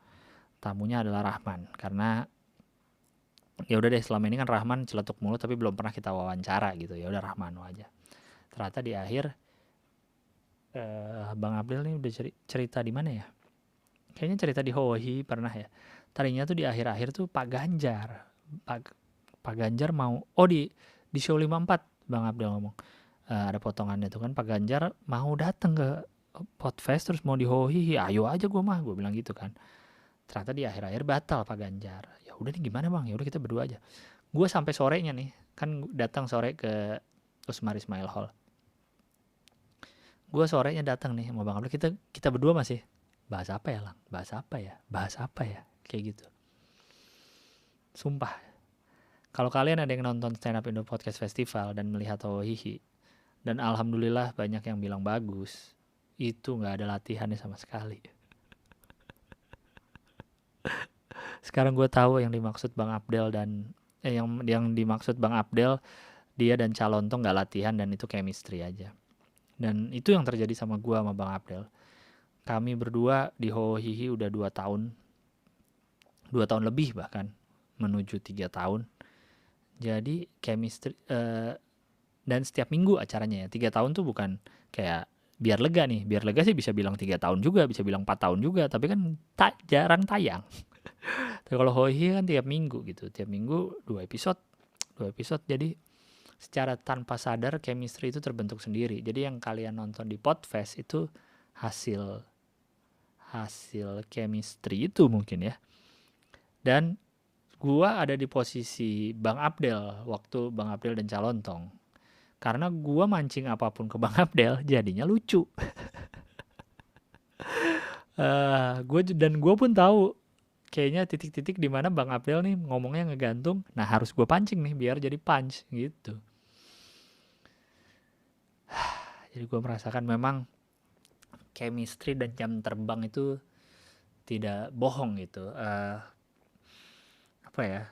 Tamunya adalah Rahman, karena ya udah deh, selama ini kan Rahman celetuk mulut tapi belum pernah kita wawancara gitu, ya udah Rahmano aja. Ternyata di akhir Bang Abdel nih udah cerita di mana ya, kayaknya cerita di Hohi pernah ya. Tadinya tuh di akhir-akhir tuh Pak Ganjar mau di show 54 Bang Abdel ngomong, ada potongannya tuh kan, Pak Ganjar mau datang ke Podfest terus mau di Hohi, ayo aja gue bilang gitu kan. Ternyata di akhir-akhir batal Pak Ganjar. Ya udah nih gimana Bang? Ya udah kita berdua aja. Gue sampai sorenya nih, kan datang sore ke Usmar Ismail Hall. Gue sorenya datang nih sama Bang Abdul, kita berdua masih bahas apa ya Lang? Bahas apa ya? Kayak gitu. Sumpah. Kalau kalian ada yang nonton Stand Up Indo Podcast Festival dan melihat Hohihi, dan alhamdulillah banyak yang bilang bagus, itu nggak ada latihannya sama sekali. Sekarang gue tahu yang dimaksud Bang Abdel dan yang dimaksud Bang Abdel, dia dan Calontong nggak latihan dan itu chemistry aja. Dan itu yang terjadi sama gue sama Bang Abdel. Kami berdua di Hohihi udah 2 tahun lebih, bahkan menuju 3 tahun. Jadi chemistry dan setiap minggu acaranya ya. 3 tahun tuh bukan kayak biar lega sih bisa bilang 3 tahun juga, bisa bilang 4 tahun juga, tapi kan jarang tayang. Tapi kalau Hohi kan tiap minggu gitu, tiap minggu 2 episode. Jadi secara tanpa sadar chemistry itu terbentuk sendiri. Jadi yang kalian nonton di Podfest itu hasil chemistry itu mungkin ya. Dan gua ada di posisi Bang Abdel waktu Bang Abdel dan Calontong. Karena gua mancing apapun ke Bang Abdel jadinya lucu. Gue pun tahu kayaknya titik-titik di mana Bang Abdel nih ngomongnya ngegantung. Nah harus gue pancing nih biar jadi punch gitu. Jadi gue merasakan memang chemistry dan jam terbang itu tidak bohong gitu. Apa ya,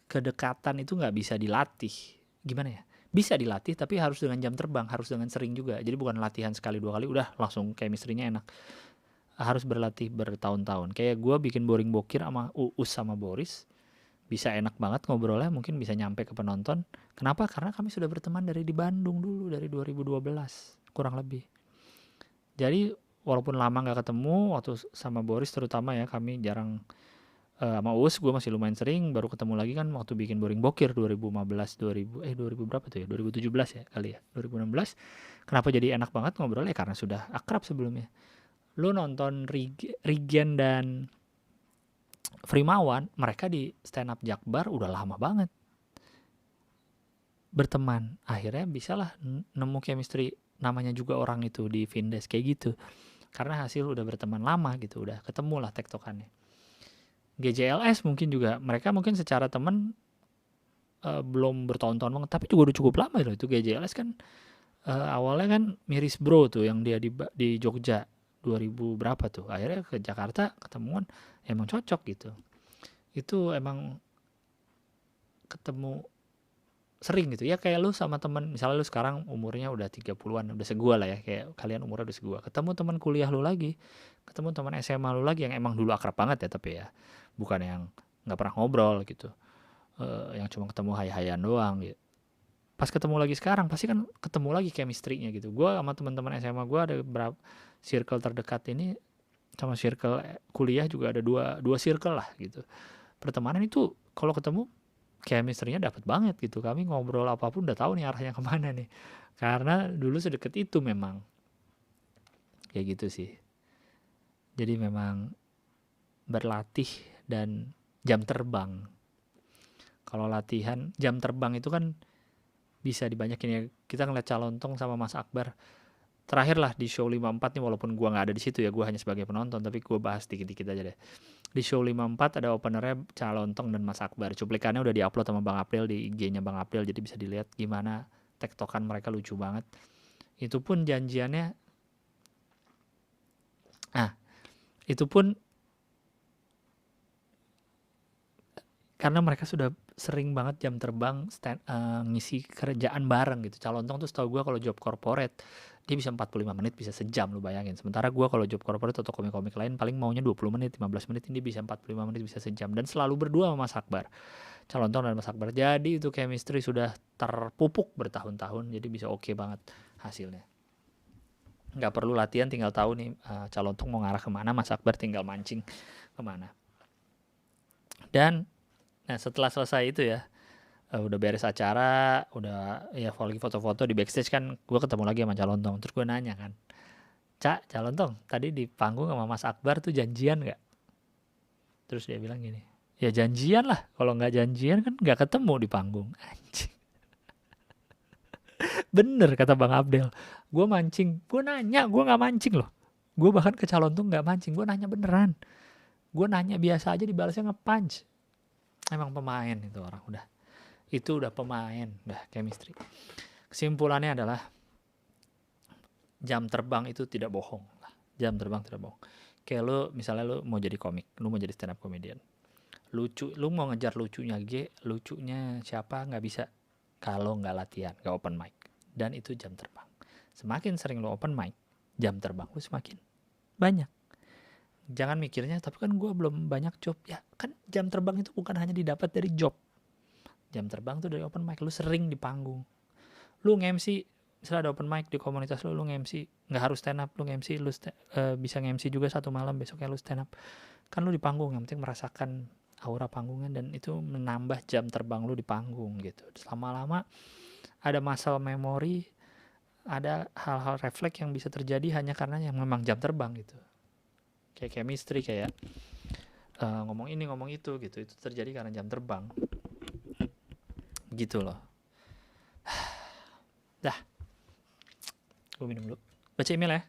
kedekatan itu nggak bisa dilatih. Gimana ya? Bisa dilatih tapi harus dengan jam terbang, harus dengan sering juga. Jadi bukan latihan sekali 2 kali udah langsung chemistry-nya enak. Harus berlatih bertahun-tahun. Kayak gue bikin boring bokir sama Uus sama Boris, bisa enak banget ngobrolnya, mungkin bisa nyampe ke penonton. Kenapa? Karena kami sudah berteman dari di Bandung dulu, dari 2012 kurang lebih. Jadi walaupun lama nggak ketemu, waktu sama Boris terutama ya, kami jarang, sama Uus gue masih lumayan sering, baru ketemu lagi kan waktu bikin boring bokir 2015, 2000 berapa tuh ya, 2017 ya kali ya, 2016. Kenapa jadi enak banget ngobrolnya? Karena sudah akrab sebelumnya. Lu nonton Rigen dan Frimawan, mereka di stand up Jakbar udah lama banget berteman. Akhirnya bisalah nemu chemistry, namanya juga orang itu di Vindes kayak gitu. Karena hasil udah berteman lama gitu, udah ketemu lah tektokannya. GJLS mungkin juga, mereka mungkin secara teman belum bertahun-tahun banget, tapi juga udah cukup lama loh itu. GJLS kan awalnya kan miris bro tuh yang dia di Jogja 2000 berapa tuh, akhirnya ke Jakarta ketemuan, emang cocok gitu. Itu emang ketemu sering gitu ya, kayak lu sama temen, misalnya lu sekarang umurnya udah 30-an, udah segua lah ya, kayak kalian umurnya udah segua, ketemu teman kuliah lu lagi, ketemu teman SMA lu lagi yang emang dulu akrab banget ya, tapi ya bukan yang nggak pernah ngobrol gitu, yang cuma ketemu hai-haian doang gitu. Pas ketemu lagi sekarang pasti kan ketemu lagi chemistry-nya gitu. Gue sama teman-teman SMA gue ada berapa circle terdekat ini, sama circle kuliah juga ada dua circle lah gitu. Pertemanan itu kalau ketemu chemistry-nya dapat banget gitu. Kami ngobrol apapun udah tahu nih arahnya kemana nih. Karena dulu sedekat itu memang. Kayak gitu sih. Jadi memang berlatih dan jam terbang. Kalau latihan jam terbang itu kan bisa dibanyakin ya. Kita ngeliat Calontong sama Mas Akbar. Terakhir lah di show 54 nih, walaupun gue nggak ada di situ ya, gue hanya sebagai penonton, tapi gue bahas dikit-dikit aja deh. Di show 54 ada openernya Calontong dan Mas Akbar. Cuplikannya udah diupload sama Bang April di IG-nya Bang April, jadi bisa dilihat gimana tektokan mereka, lucu banget. Itu pun janjiannya, itu pun karena mereka sudah sering banget jam terbang ngisi kerjaan bareng gitu. Calontong tuh setahu gue kalau job corporate dia bisa 45 menit, bisa sejam, lu bayangin. Sementara gue kalau job corporate atau komik-komik lain paling maunya 20 menit, 15 menit, ini bisa 45 menit, bisa sejam. Dan selalu berdua sama Mas Akbar, Calontong dan Mas Akbar. Jadi itu chemistry sudah terpupuk bertahun-tahun, jadi bisa oke banget hasilnya. Nggak perlu latihan, tinggal tahu nih Calontong mau ngarah kemana, Mas Akbar tinggal mancing kemana. Dan nah setelah selesai itu ya, udah beres acara, udah ya lagi foto-foto di backstage kan, gue ketemu lagi sama Calontong. Terus gue nanya kan, Cak, Calontong, tadi di panggung sama Mas Akbar tuh janjian gak? Terus dia bilang gini, ya janjian lah, kalau nggak janjian kan nggak ketemu di panggung. Anjing. Bener kata Bang Abdel, gue mancing, gue nanya, gue nggak mancing loh. Gue bahkan ke Calontong nggak mancing, gue nanya beneran. Gue nanya biasa aja, dibalasnya nge-punch. Emang pemain itu orang, udah. Itu udah pemain, udah chemistry. Kesimpulannya adalah jam terbang itu tidak bohong. Jam terbang tidak bohong. Kayak lu misalnya lu mau jadi komik, lu mau jadi stand up comedian. Lucu, lu mau ngejar lucunya lucunya siapa, nggak bisa kalau nggak latihan, nggak open mic. Dan itu jam terbang. Semakin sering lu open mic, jam terbang lu semakin banyak. Jangan mikirnya, tapi kan gue belum banyak job. Ya kan jam terbang itu bukan hanya didapat dari job. Jam terbang tuh dari open mic, lu sering di panggung. Lu nge-MC, misalnya ada open mic di komunitas lu nge-MC, nggak harus stand up, lu nge-MC, lu bisa nge-MC juga satu malam, besoknya lu stand up. Kan lu di panggung, yang penting merasakan aura panggungnya, dan itu menambah jam terbang lu di panggung gitu. Lama-lama ada muscle memory, ada hal-hal refleks yang bisa terjadi hanya karena yang memang jam terbang gitu. Kayak chemistry, kayak ngomong ini ngomong itu gitu, itu terjadi karena jam terbang gitu loh. Dah, gue minum dulu, baca email ya.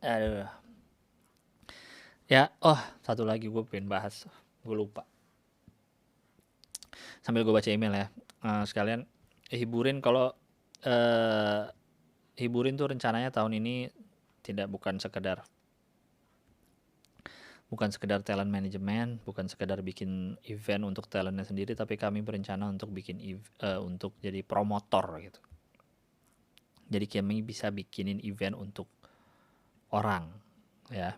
Aduh. Ya, satu lagi gue pengen bahas, gue lupa. Sambil gue baca email ya. Sekalian hiburin kalau hiburin tuh rencananya tahun ini bukan sekedar talent management, bukan sekedar bikin event untuk talentnya sendiri, tapi kami berencana untuk untuk jadi promotor gitu. Jadi kami bisa bikinin event untuk orang, ya.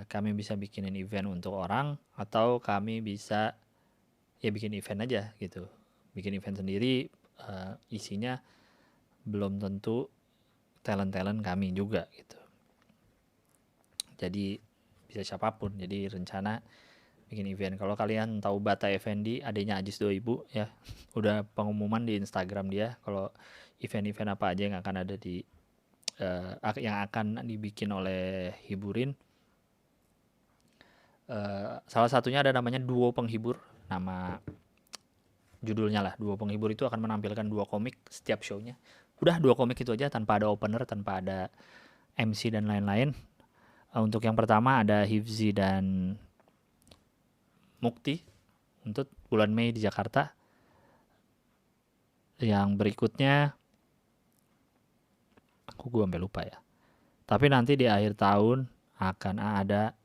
Kami bisa bikinin event untuk orang, atau kami bisa ya bikin event aja gitu. Bikin event sendiri, isinya belum tentu talent kami juga gitu. Jadi bisa siapapun. Jadi rencana bikin event. Kalau kalian tahu Bata Effendi, adanya Ajis 2000 ya, udah pengumuman di Instagram dia kalau event-event apa aja yang akan ada yang akan dibikin oleh Hiburin. Salah satunya ada namanya Duo Penghibur, nama judulnya lah. Duo Penghibur itu akan menampilkan 2 komik setiap show-nya. Udah 2 komik itu aja, tanpa ada opener, tanpa ada MC dan lain-lain. Untuk yang pertama ada Hifzi dan Mukti untuk bulan Mei di Jakarta. Yang berikutnya gue sampai lupa ya. Tapi nanti di akhir tahun akan ada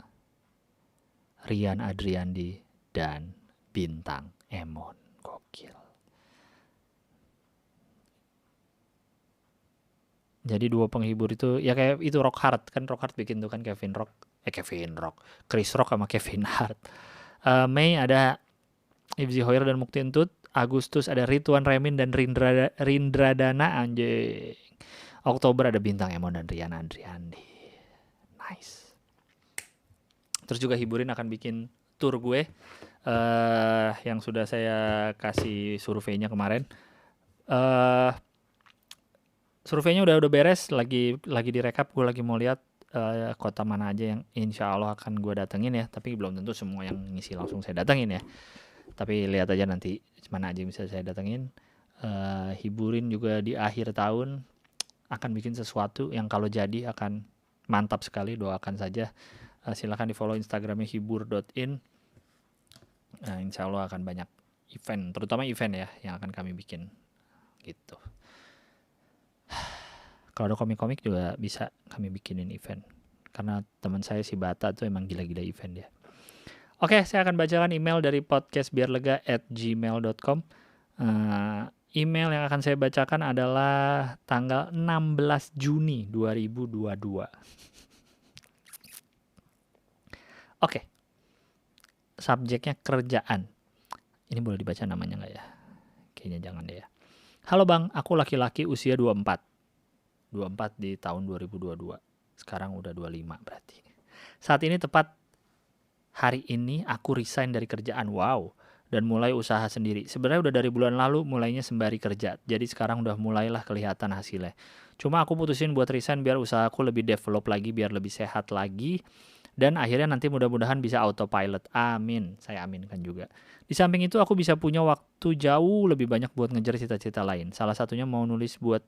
Rian Adriandi dan Bintang Emon. Gokil. Jadi 2 penghibur itu ya kayak itu Rock Hard kan, Rock Hard bikin tuh kan Chris Rock sama Kevin Hart. Mei ada Ibzi Hoyer dan Mukti Entut. Agustus ada Ridwan Remin dan Rindra Dana, anjing. Oktober ada Bintang Emon dan Rian Andriandi. Nice. Terus juga Hiburin akan bikin tour gue yang sudah saya kasih surveinya kemarin. Surveinya udah beres, lagi direkap. Gue lagi mau lihat kota mana aja yang insya Allah akan gue datengin ya. Tapi belum tentu semua yang ngisi langsung saya datengin ya. Tapi lihat aja nanti mana aja yang bisa saya datengin. Hiburin juga di akhir tahun akan bikin sesuatu yang kalau jadi akan mantap sekali. Doakan saja. Silakan di follow Instagramnya hibur.in. Insya Allah akan banyak event, terutama event ya yang akan kami bikin gitu. Kalau ada komik-komik juga bisa kami bikinin event, karena teman saya si Bata tuh emang gila-gila event dia. Oke, saya akan bacakan email dari podcastbiarlega@gmail.com. Email yang akan saya bacakan adalah tanggal 16 Juni 2022. Oke. Subjeknya kerjaan. Ini boleh dibaca namanya nggak ya? Kayaknya jangan deh ya. Halo Bang, aku laki-laki usia 24. 24 di tahun 2022. Sekarang udah 25 berarti. Saat ini tepat hari ini aku resign dari kerjaan. Wow. Dan mulai usaha sendiri. Sebenarnya udah dari bulan lalu mulainya sembari kerja. Jadi sekarang udah mulailah kelihatan hasilnya. Cuma aku putusin buat resign biar usahaku lebih develop lagi, biar lebih sehat lagi. Dan akhirnya nanti mudah-mudahan bisa autopilot. Amin. Saya aminkan juga. Di samping itu aku bisa punya waktu jauh lebih banyak buat ngejar cita-cita lain. Salah satunya mau nulis buat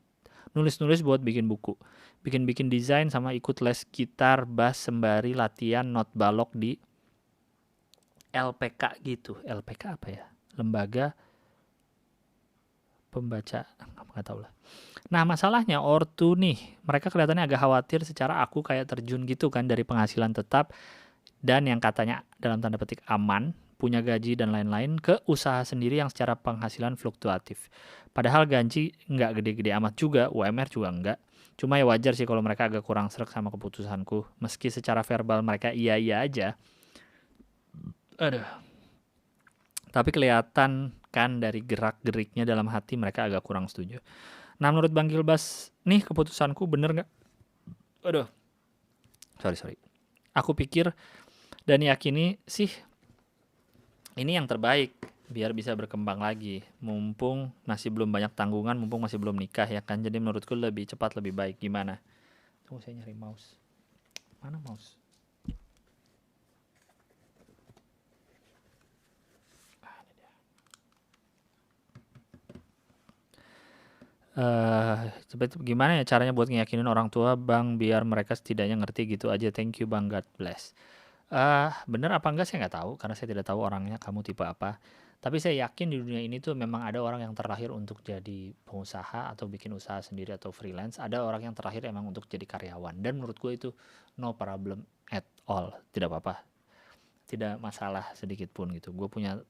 bikin buku. Bikin desain sama ikut les gitar, bass sembari latihan not balok di LPK gitu. LPK apa ya? Lembaga Pembaca. Nggak tahu lah. Nah masalahnya ortu nih, mereka kelihatannya agak khawatir secara aku kayak terjun gitu kan dari penghasilan tetap dan yang katanya dalam tanda petik aman, punya gaji dan lain-lain ke usaha sendiri yang secara penghasilan fluktuatif. Padahal gaji nggak gede-gede amat juga, UMR juga nggak. Cuma ya wajar sih kalau mereka agak kurang srek sama keputusanku. Meski secara verbal mereka iya-iya aja. Aduh. Tapi kelihatan kan dari gerak-geriknya dalam hati mereka agak kurang setuju. Nah menurut Bang Gilbas, nih keputusanku bener nggak? Aduh. Sorry. Aku pikir dan yakini sih ini yang terbaik biar bisa berkembang lagi. Mumpung masih belum banyak tanggungan, mumpung masih belum nikah ya kan. Jadi menurutku lebih cepat lebih baik. Gimana? Tunggu saya nyari mouse. Mana mouse? Gimana ya caranya buat ngeyakinin orang tua Bang biar mereka setidaknya ngerti gitu aja. Thank you Bang, God bless. Bener apa enggak saya nggak tahu karena saya tidak tahu orangnya kamu tipe apa. Tapi saya yakin di dunia ini tuh memang ada orang yang terlahir untuk jadi pengusaha atau bikin usaha sendiri atau freelance. Ada orang yang terlahir emang untuk jadi karyawan. Dan menurut gue itu no problem at all. Tidak apa-apa. Tidak masalah sedikit pun gitu. Gue punya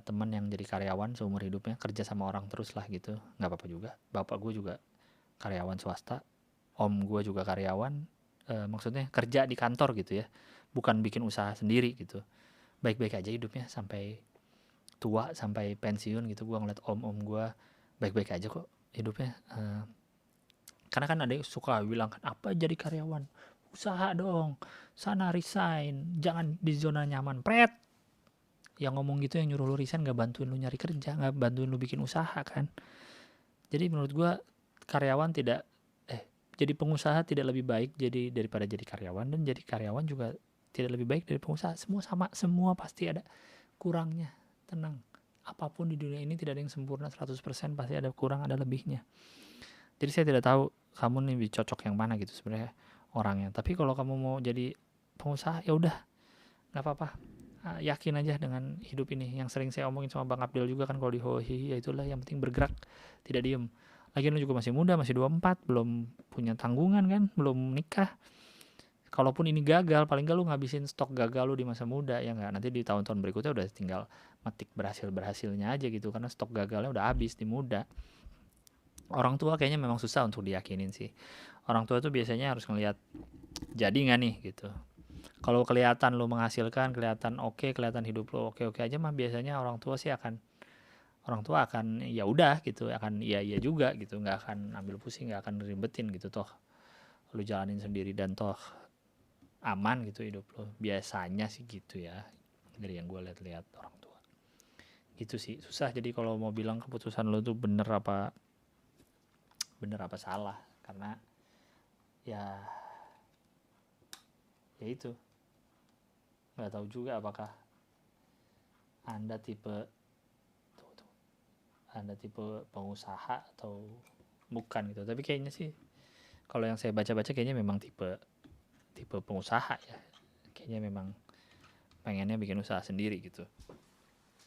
teman yang jadi karyawan seumur hidupnya. Kerja sama orang terus lah gitu. Nggak apa-apa juga. Bapak gue juga karyawan swasta. Om gue juga karyawan. Maksudnya kerja di kantor gitu ya. Bukan bikin usaha sendiri gitu. Baik-baik aja hidupnya sampai tua, sampai pensiun gitu. Gue ngeliat om-om gue baik-baik aja kok hidupnya. Karena kan ada yang suka bilang kan, apa jadi karyawan, usaha dong, sana resign, jangan di zona nyaman. Pret, yang ngomong gitu yang nyuruh lu resign gak bantuin lu nyari kerja, gak bantuin lu bikin usaha kan. Jadi menurut gue karyawan tidak jadi pengusaha tidak lebih baik jadi daripada jadi karyawan, dan jadi karyawan juga tidak lebih baik dari pengusaha. Semua sama, semua pasti ada kurangnya. Tenang, apapun di dunia ini tidak ada yang sempurna 100%, pasti ada kurang, ada lebihnya. Jadi saya tidak tahu kamu nih lebih cocok yang mana gitu sebenarnya orangnya. Tapi kalau kamu mau jadi pengusaha ya udah, nggak apa-apa. Yakin aja dengan hidup ini. Yang sering saya omongin sama Bang Abdel juga kan kalau di Hohi, ya itulah yang penting bergerak, tidak diem. Lagian lu juga masih muda, masih 24, belum punya tanggungan kan, belum nikah. Kalaupun ini gagal, paling gak lu ngabisin stok gagal lu di masa muda, ya nggak? Nanti di tahun-tahun berikutnya udah tinggal metik berhasil-berhasilnya aja gitu, karena stok gagalnya udah habis di muda. Orang tua kayaknya memang susah untuk diyakinin sih. Orang tua tuh biasanya harus ngelihat jadi nggak nih gitu. Kalau kelihatan lu menghasilkan, kelihatan oke, kelihatan hidup lu oke-oke aja mah biasanya orang tua akan ya udah gitu, akan iya juga gitu, nggak akan ambil pusing, nggak akan ribetin gitu, toh lu jalanin sendiri dan toh aman gitu hidup lu. Biasanya sih gitu ya, dari yang gue lihat-lihat orang tua gitu sih. Susah jadi kalau mau bilang keputusan lu tuh bener apa salah, karena ya itu nggak tahu juga apakah anda tipe pengusaha atau bukan gitu. Tapi kayaknya sih kalau yang saya baca-baca kayaknya memang tipe pengusaha ya. Kayaknya memang pengennya bikin usaha sendiri gitu.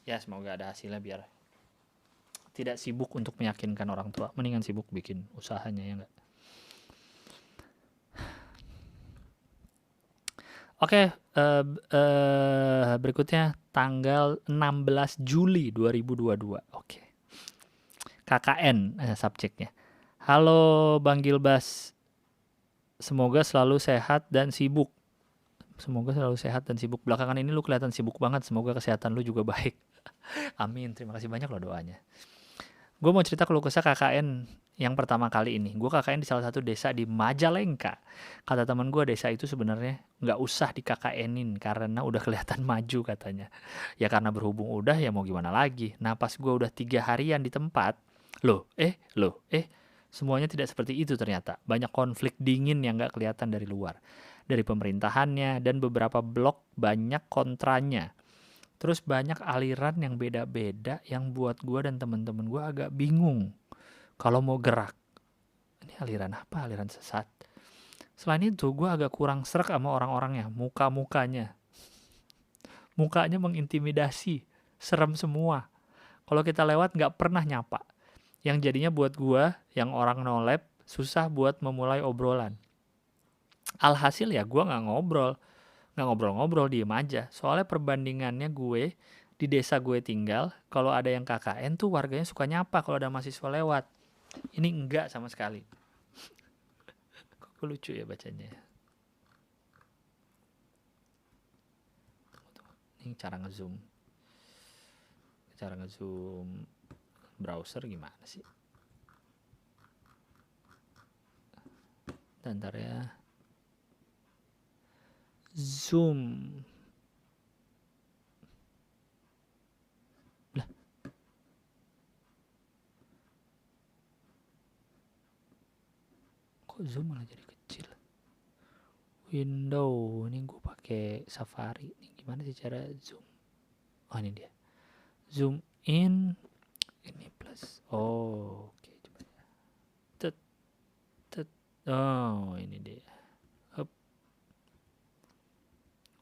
Ya semoga ada hasilnya biar tidak sibuk untuk meyakinkan orang tua. Mendingan sibuk bikin usahanya ya enggak. Oke, berikutnya tanggal 16 Juli 2022. Oke. KKN subjeknya. Halo Bang Gilbas, semoga selalu sehat dan sibuk. Semoga selalu sehat dan sibuk. Belakangan ini lu kelihatan sibuk banget. Semoga kesehatan lu juga baik. Amin. Terima kasih banyak loh doanya. Gue mau cerita keluh kesah KKN yang pertama kali ini. Gue KKN di salah satu desa di Majalengka. Kata teman gue desa itu sebenarnya nggak usah di KKN-in karena udah kelihatan maju katanya. Ya karena berhubung udah ya mau gimana lagi. Nah pas gue udah 3 harian di tempat, semuanya tidak seperti itu ternyata. Banyak konflik dingin yang nggak kelihatan dari luar. Dari pemerintahannya dan beberapa blok banyak kontranya. Terus banyak aliran yang beda-beda yang buat gue dan temen-temen gue agak bingung kalau mau gerak. Ini aliran apa? Aliran sesat. Selain itu gue agak kurang srek sama orang-orangnya, mukanya mengintimidasi, serem semua. Kalau kita lewat nggak pernah nyapa. Yang jadinya buat gue yang orang no-lab susah buat memulai obrolan. Alhasil ya gue nggak ngobrol-ngobrol, diem aja. Soalnya perbandingannya gue di desa gue tinggal, kalau ada yang KKN tuh warganya suka nyapa kalau ada mahasiswa lewat. Ini enggak sama sekali. Kok lucu ya bacanya. Ini cara ngezoom browser gimana sih? Bentar ya. Zoom. Lah. Kok zoom malah jadi kecil? Window. Ini gue pakai Safari. Ini gimana sih cara zoom? Oh ini dia. Zoom in. Ini plus. Oh, oke. Coba ya. Oh, ini dia.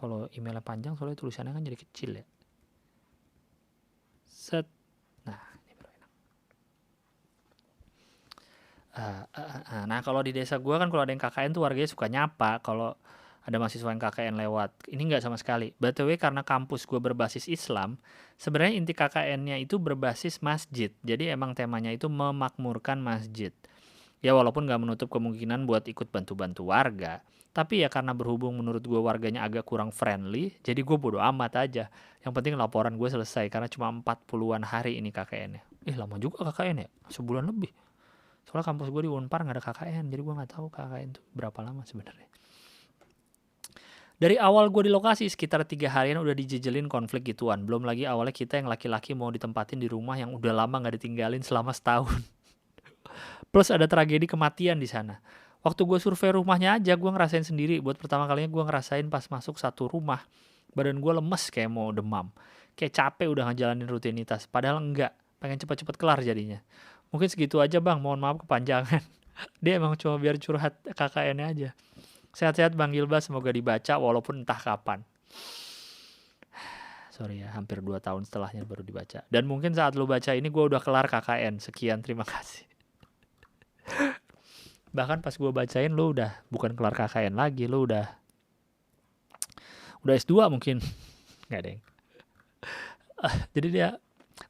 Kalau emailnya panjang soalnya tulisannya kan jadi kecil ya. Set. Nah, ini baru enak. Nah, kalau di desa gue kan kalau ada yang KKN tuh warganya suka nyapa kalau ada mahasiswa yang KKN lewat. Ini nggak sama sekali. BTW karena kampus gue berbasis Islam, sebenarnya inti KKN-nya itu berbasis masjid. Jadi emang temanya itu memakmurkan masjid. Ya walaupun nggak menutup kemungkinan buat ikut bantu-bantu warga. Tapi ya karena berhubung menurut gue warganya agak kurang friendly, jadi gue bodo amat aja. Yang penting laporan gue selesai karena cuma 40-an hari ini KKN-nya. Lama juga KKN ya, sebulan lebih. Soalnya kampus gue di Unpar nggak ada KKN, jadi gue nggak tahu KKN itu berapa lama sebenarnya. Dari awal gue di lokasi sekitar 3 harian udah dijejelin konflik gituan. Belum lagi awalnya kita yang laki-laki mau ditempatin di rumah yang udah lama nggak ditinggalin selama setahun. Plus ada tragedi kematian di sana. Waktu gue survei rumahnya aja gue ngerasain sendiri. Buat pertama kalinya gue ngerasain pas masuk satu rumah. Badan gue lemes kayak mau demam. Kayak capek udah ngejalanin rutinitas. Padahal enggak. Pengen cepet-cepet kelar jadinya. Mungkin segitu aja bang. Mohon maaf kepanjangan. Dia emang cuma biar curhat KKN-nya aja. Sehat-sehat Bang Gilbas. Semoga dibaca walaupun entah kapan. Sorry ya. Hampir 2 tahun setelahnya baru dibaca. Dan mungkin saat lu baca ini gue udah kelar KKN. Sekian terima kasih. Bahkan pas gue bacain lu udah bukan kelar KKN lagi, lu udah S2 mungkin. Nggak deng. Jadi dia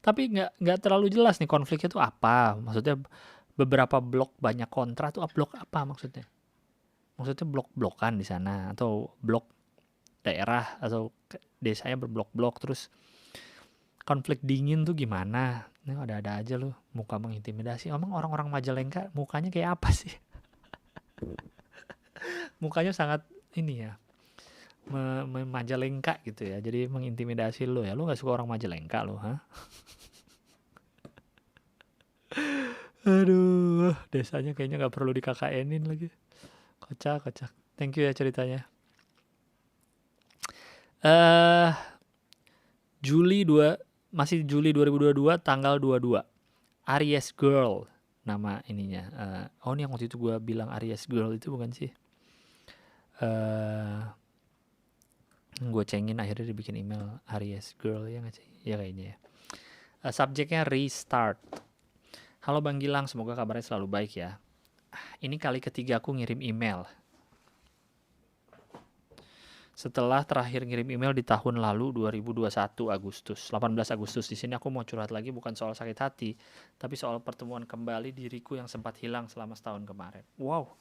tapi nggak terlalu jelas nih konfliknya tuh apa. Maksudnya beberapa blok banyak kontra tuh blok apa maksudnya? Maksudnya blok-blokan di sana atau blok daerah atau desanya berblok-blok terus konflik dingin tuh gimana? Ini ada aja lu muka mengintimidasi. Emang orang-orang Majalengka mukanya kayak apa sih? Mukanya sangat ini ya Majalengka gitu ya, jadi mengintimidasi lo ya. Lo nggak suka orang Majalengka lo, ha? Aduh, desanya kayaknya nggak perlu di KKN-in lagi. Kocak. Thank you ya ceritanya. Masih Juli 2022 tanggal 22. Aries Girl nama ininya. Ini yang waktu itu gue bilang Aries Girl itu bukan sih? Gue cengin akhirnya dibikin email Aries Girl ya nggak sih? Ya kayaknya ya. Subjeknya restart. Halo Bang Gilang, semoga kabarnya selalu baik ya. Ini kali ketiga aku ngirim email. Setelah terakhir ngirim email di tahun lalu 2021 Agustus, 18 Agustus. Di sini aku mau curhat lagi bukan soal sakit hati, tapi soal pertemuan kembali diriku yang sempat hilang selama setahun kemarin. Wow.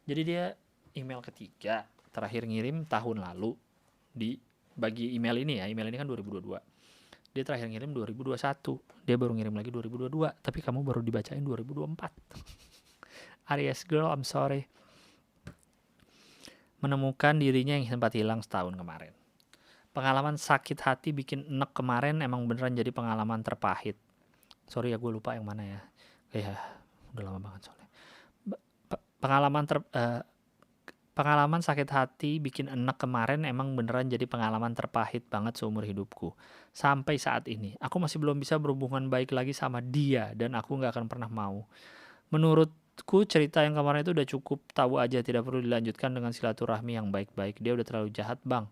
Jadi dia email ketiga, terakhir ngirim tahun lalu di bagi email ini ya. Email ini kan 2022. Dia terakhir ngirim 2021. Dia baru ngirim lagi 2022, tapi kamu baru dibacain 2024. Aries Girl, I'm sorry. Menemukan dirinya yang sempat hilang setahun kemarin. Pengalaman sakit hati bikin enek kemarin emang beneran jadi pengalaman terpahit. Sorry ya gue lupa yang mana ya. Udah lama banget soalnya. Pengalaman sakit hati bikin enek kemarin emang beneran jadi pengalaman terpahit banget seumur hidupku. Sampai saat ini, aku masih belum bisa berhubungan baik lagi sama dia dan aku gak akan pernah mau. Menurutku cerita yang kemarin itu udah cukup tahu aja, tidak perlu dilanjutkan dengan silaturahmi yang baik-baik. Dia udah terlalu jahat bang.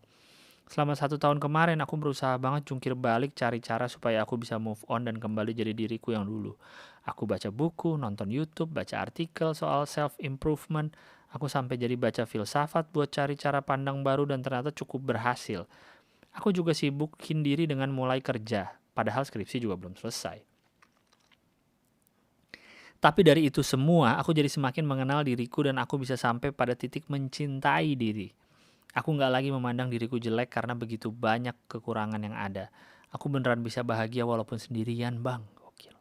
Selama 1 tahun kemarin aku berusaha banget jungkir balik cari cara supaya aku bisa move on dan kembali jadi diriku yang dulu. Aku baca buku, nonton YouTube, baca artikel soal self-improvement. Aku sampai jadi baca filsafat buat cari cara pandang baru dan ternyata cukup berhasil. Aku juga sibukin diri dengan mulai kerja, padahal skripsi juga belum selesai. Tapi dari itu semua, aku jadi semakin mengenal diriku dan aku bisa sampai pada titik mencintai diri. Aku gak lagi memandang diriku jelek karena begitu banyak kekurangan yang ada. Aku beneran bisa bahagia walaupun sendirian bang. Gokil.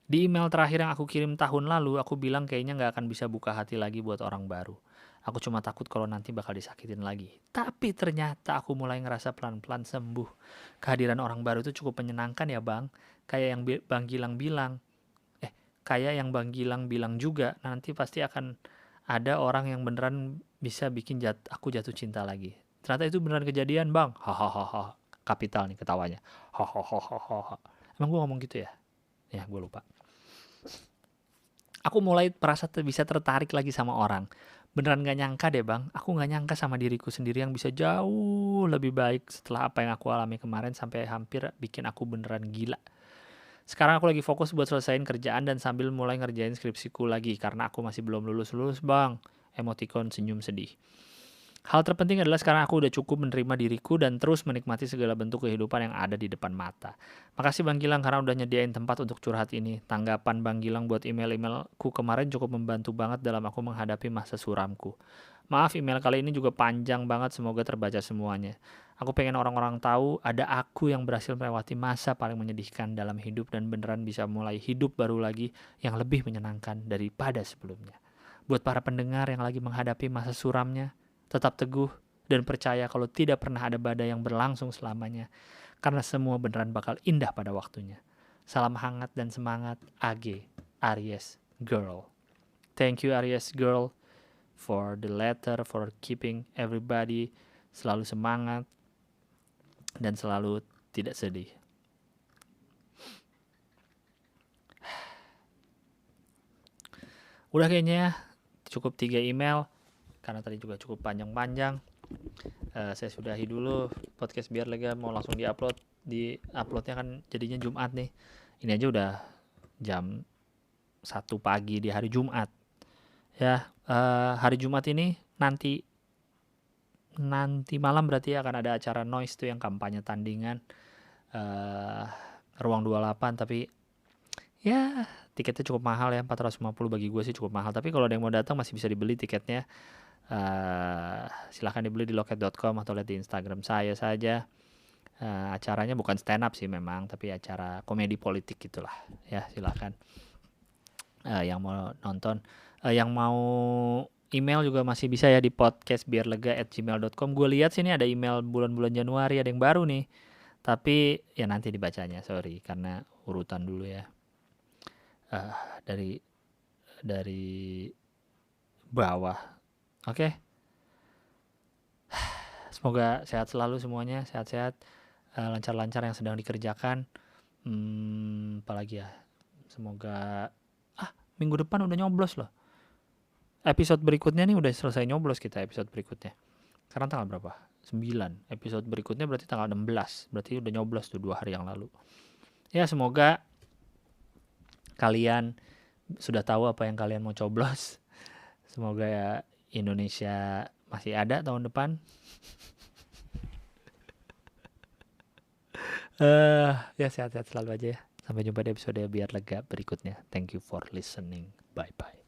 Di email terakhir yang aku kirim tahun lalu, aku bilang kayaknya gak akan bisa buka hati lagi buat orang baru. Aku cuma takut kalau nanti bakal disakitin lagi. Tapi ternyata aku mulai ngerasa pelan-pelan sembuh. Kehadiran orang baru itu cukup menyenangkan ya bang. Kayak yang Bang Gilang bilang. Kayak yang Bang Gilang bilang juga, nanti pasti akan ada orang yang beneran bisa bikin aku jatuh cinta lagi. Ternyata itu beneran kejadian bang. Hahaha. Kapital nih ketawanya. Hahaha. Emang gue ngomong gitu ya? Ya gue lupa. Aku mulai merasa bisa tertarik lagi sama orang. Beneran gak nyangka deh bang, aku gak nyangka sama diriku sendiri yang bisa jauh lebih baik setelah apa yang aku alami kemarin sampai hampir bikin aku beneran gila. Sekarang aku lagi fokus buat selesaiin kerjaan dan sambil mulai ngerjain skripsiku lagi karena aku masih belum lulus-lulus bang. Emoticon senyum sedih. Hal terpenting adalah sekarang aku udah cukup menerima diriku dan terus menikmati segala bentuk kehidupan yang ada di depan mata. Makasih Bang Gilang karena udah nyediain tempat untuk curhat ini. Tanggapan Bang Gilang buat email-emailku kemarin cukup membantu banget dalam aku menghadapi masa suramku. Maaf email kali ini juga panjang banget, semoga terbaca semuanya. Aku pengen orang-orang tahu ada aku yang berhasil melewati masa paling menyedihkan dalam hidup dan beneran bisa mulai hidup baru lagi yang lebih menyenangkan daripada sebelumnya. Buat para pendengar yang lagi menghadapi masa suramnya, tetap teguh dan percaya kalau tidak pernah ada badai yang berlangsung selamanya, karena semua beneran bakal indah pada waktunya. Salam hangat dan semangat, AG, Aries Girl. Thank you Aries Girl for the letter, for keeping everybody selalu semangat dan selalu tidak sedih. Udah kayaknya cukup 3 email karena tadi juga cukup panjang-panjang. Saya sudahi dulu podcast biar lega, mau langsung diupload. Di uploadnya kan jadinya Jumat nih. Ini aja udah jam 1 pagi di hari Jumat. Ya, hari Jumat ini nanti malam berarti akan ada acara Noise tuh yang kampanye tandingan Ruang 28, tapi ya tiketnya cukup mahal ya, 450 bagi gue sih cukup mahal. Tapi kalau ada yang mau datang masih bisa dibeli tiketnya. Silahkan dibeli di loket.com atau lihat di Instagram saya saja. Acaranya bukan stand up sih memang, tapi acara komedi politik gitulah ya. Silahkan yang mau nonton, yang mau email juga masih bisa ya di podcastbiarlega@gmail.com. Gue lihat sini ada email bulan-bulan Januari, ada yang baru nih, tapi ya nanti dibacanya, sorry karena urutan dulu ya. Dari bawah. Oke. Semoga sehat selalu semuanya, sehat-sehat, lancar-lancar yang sedang dikerjakan. Apalagi ya, semoga minggu depan udah nyoblos loh. Episode berikutnya nih udah selesai nyoblos kita episode berikutnya. Sekarang tanggal berapa? 9. Episode berikutnya berarti tanggal 16. Berarti udah nyoblos tuh 2 hari yang lalu. Ya semoga kalian sudah tahu apa yang kalian mau coblos. Semoga ya Indonesia masih ada tahun depan. Ya sehat-sehat selalu aja ya. Sampai jumpa di episode biar lega berikutnya. Thank you for listening. Bye bye.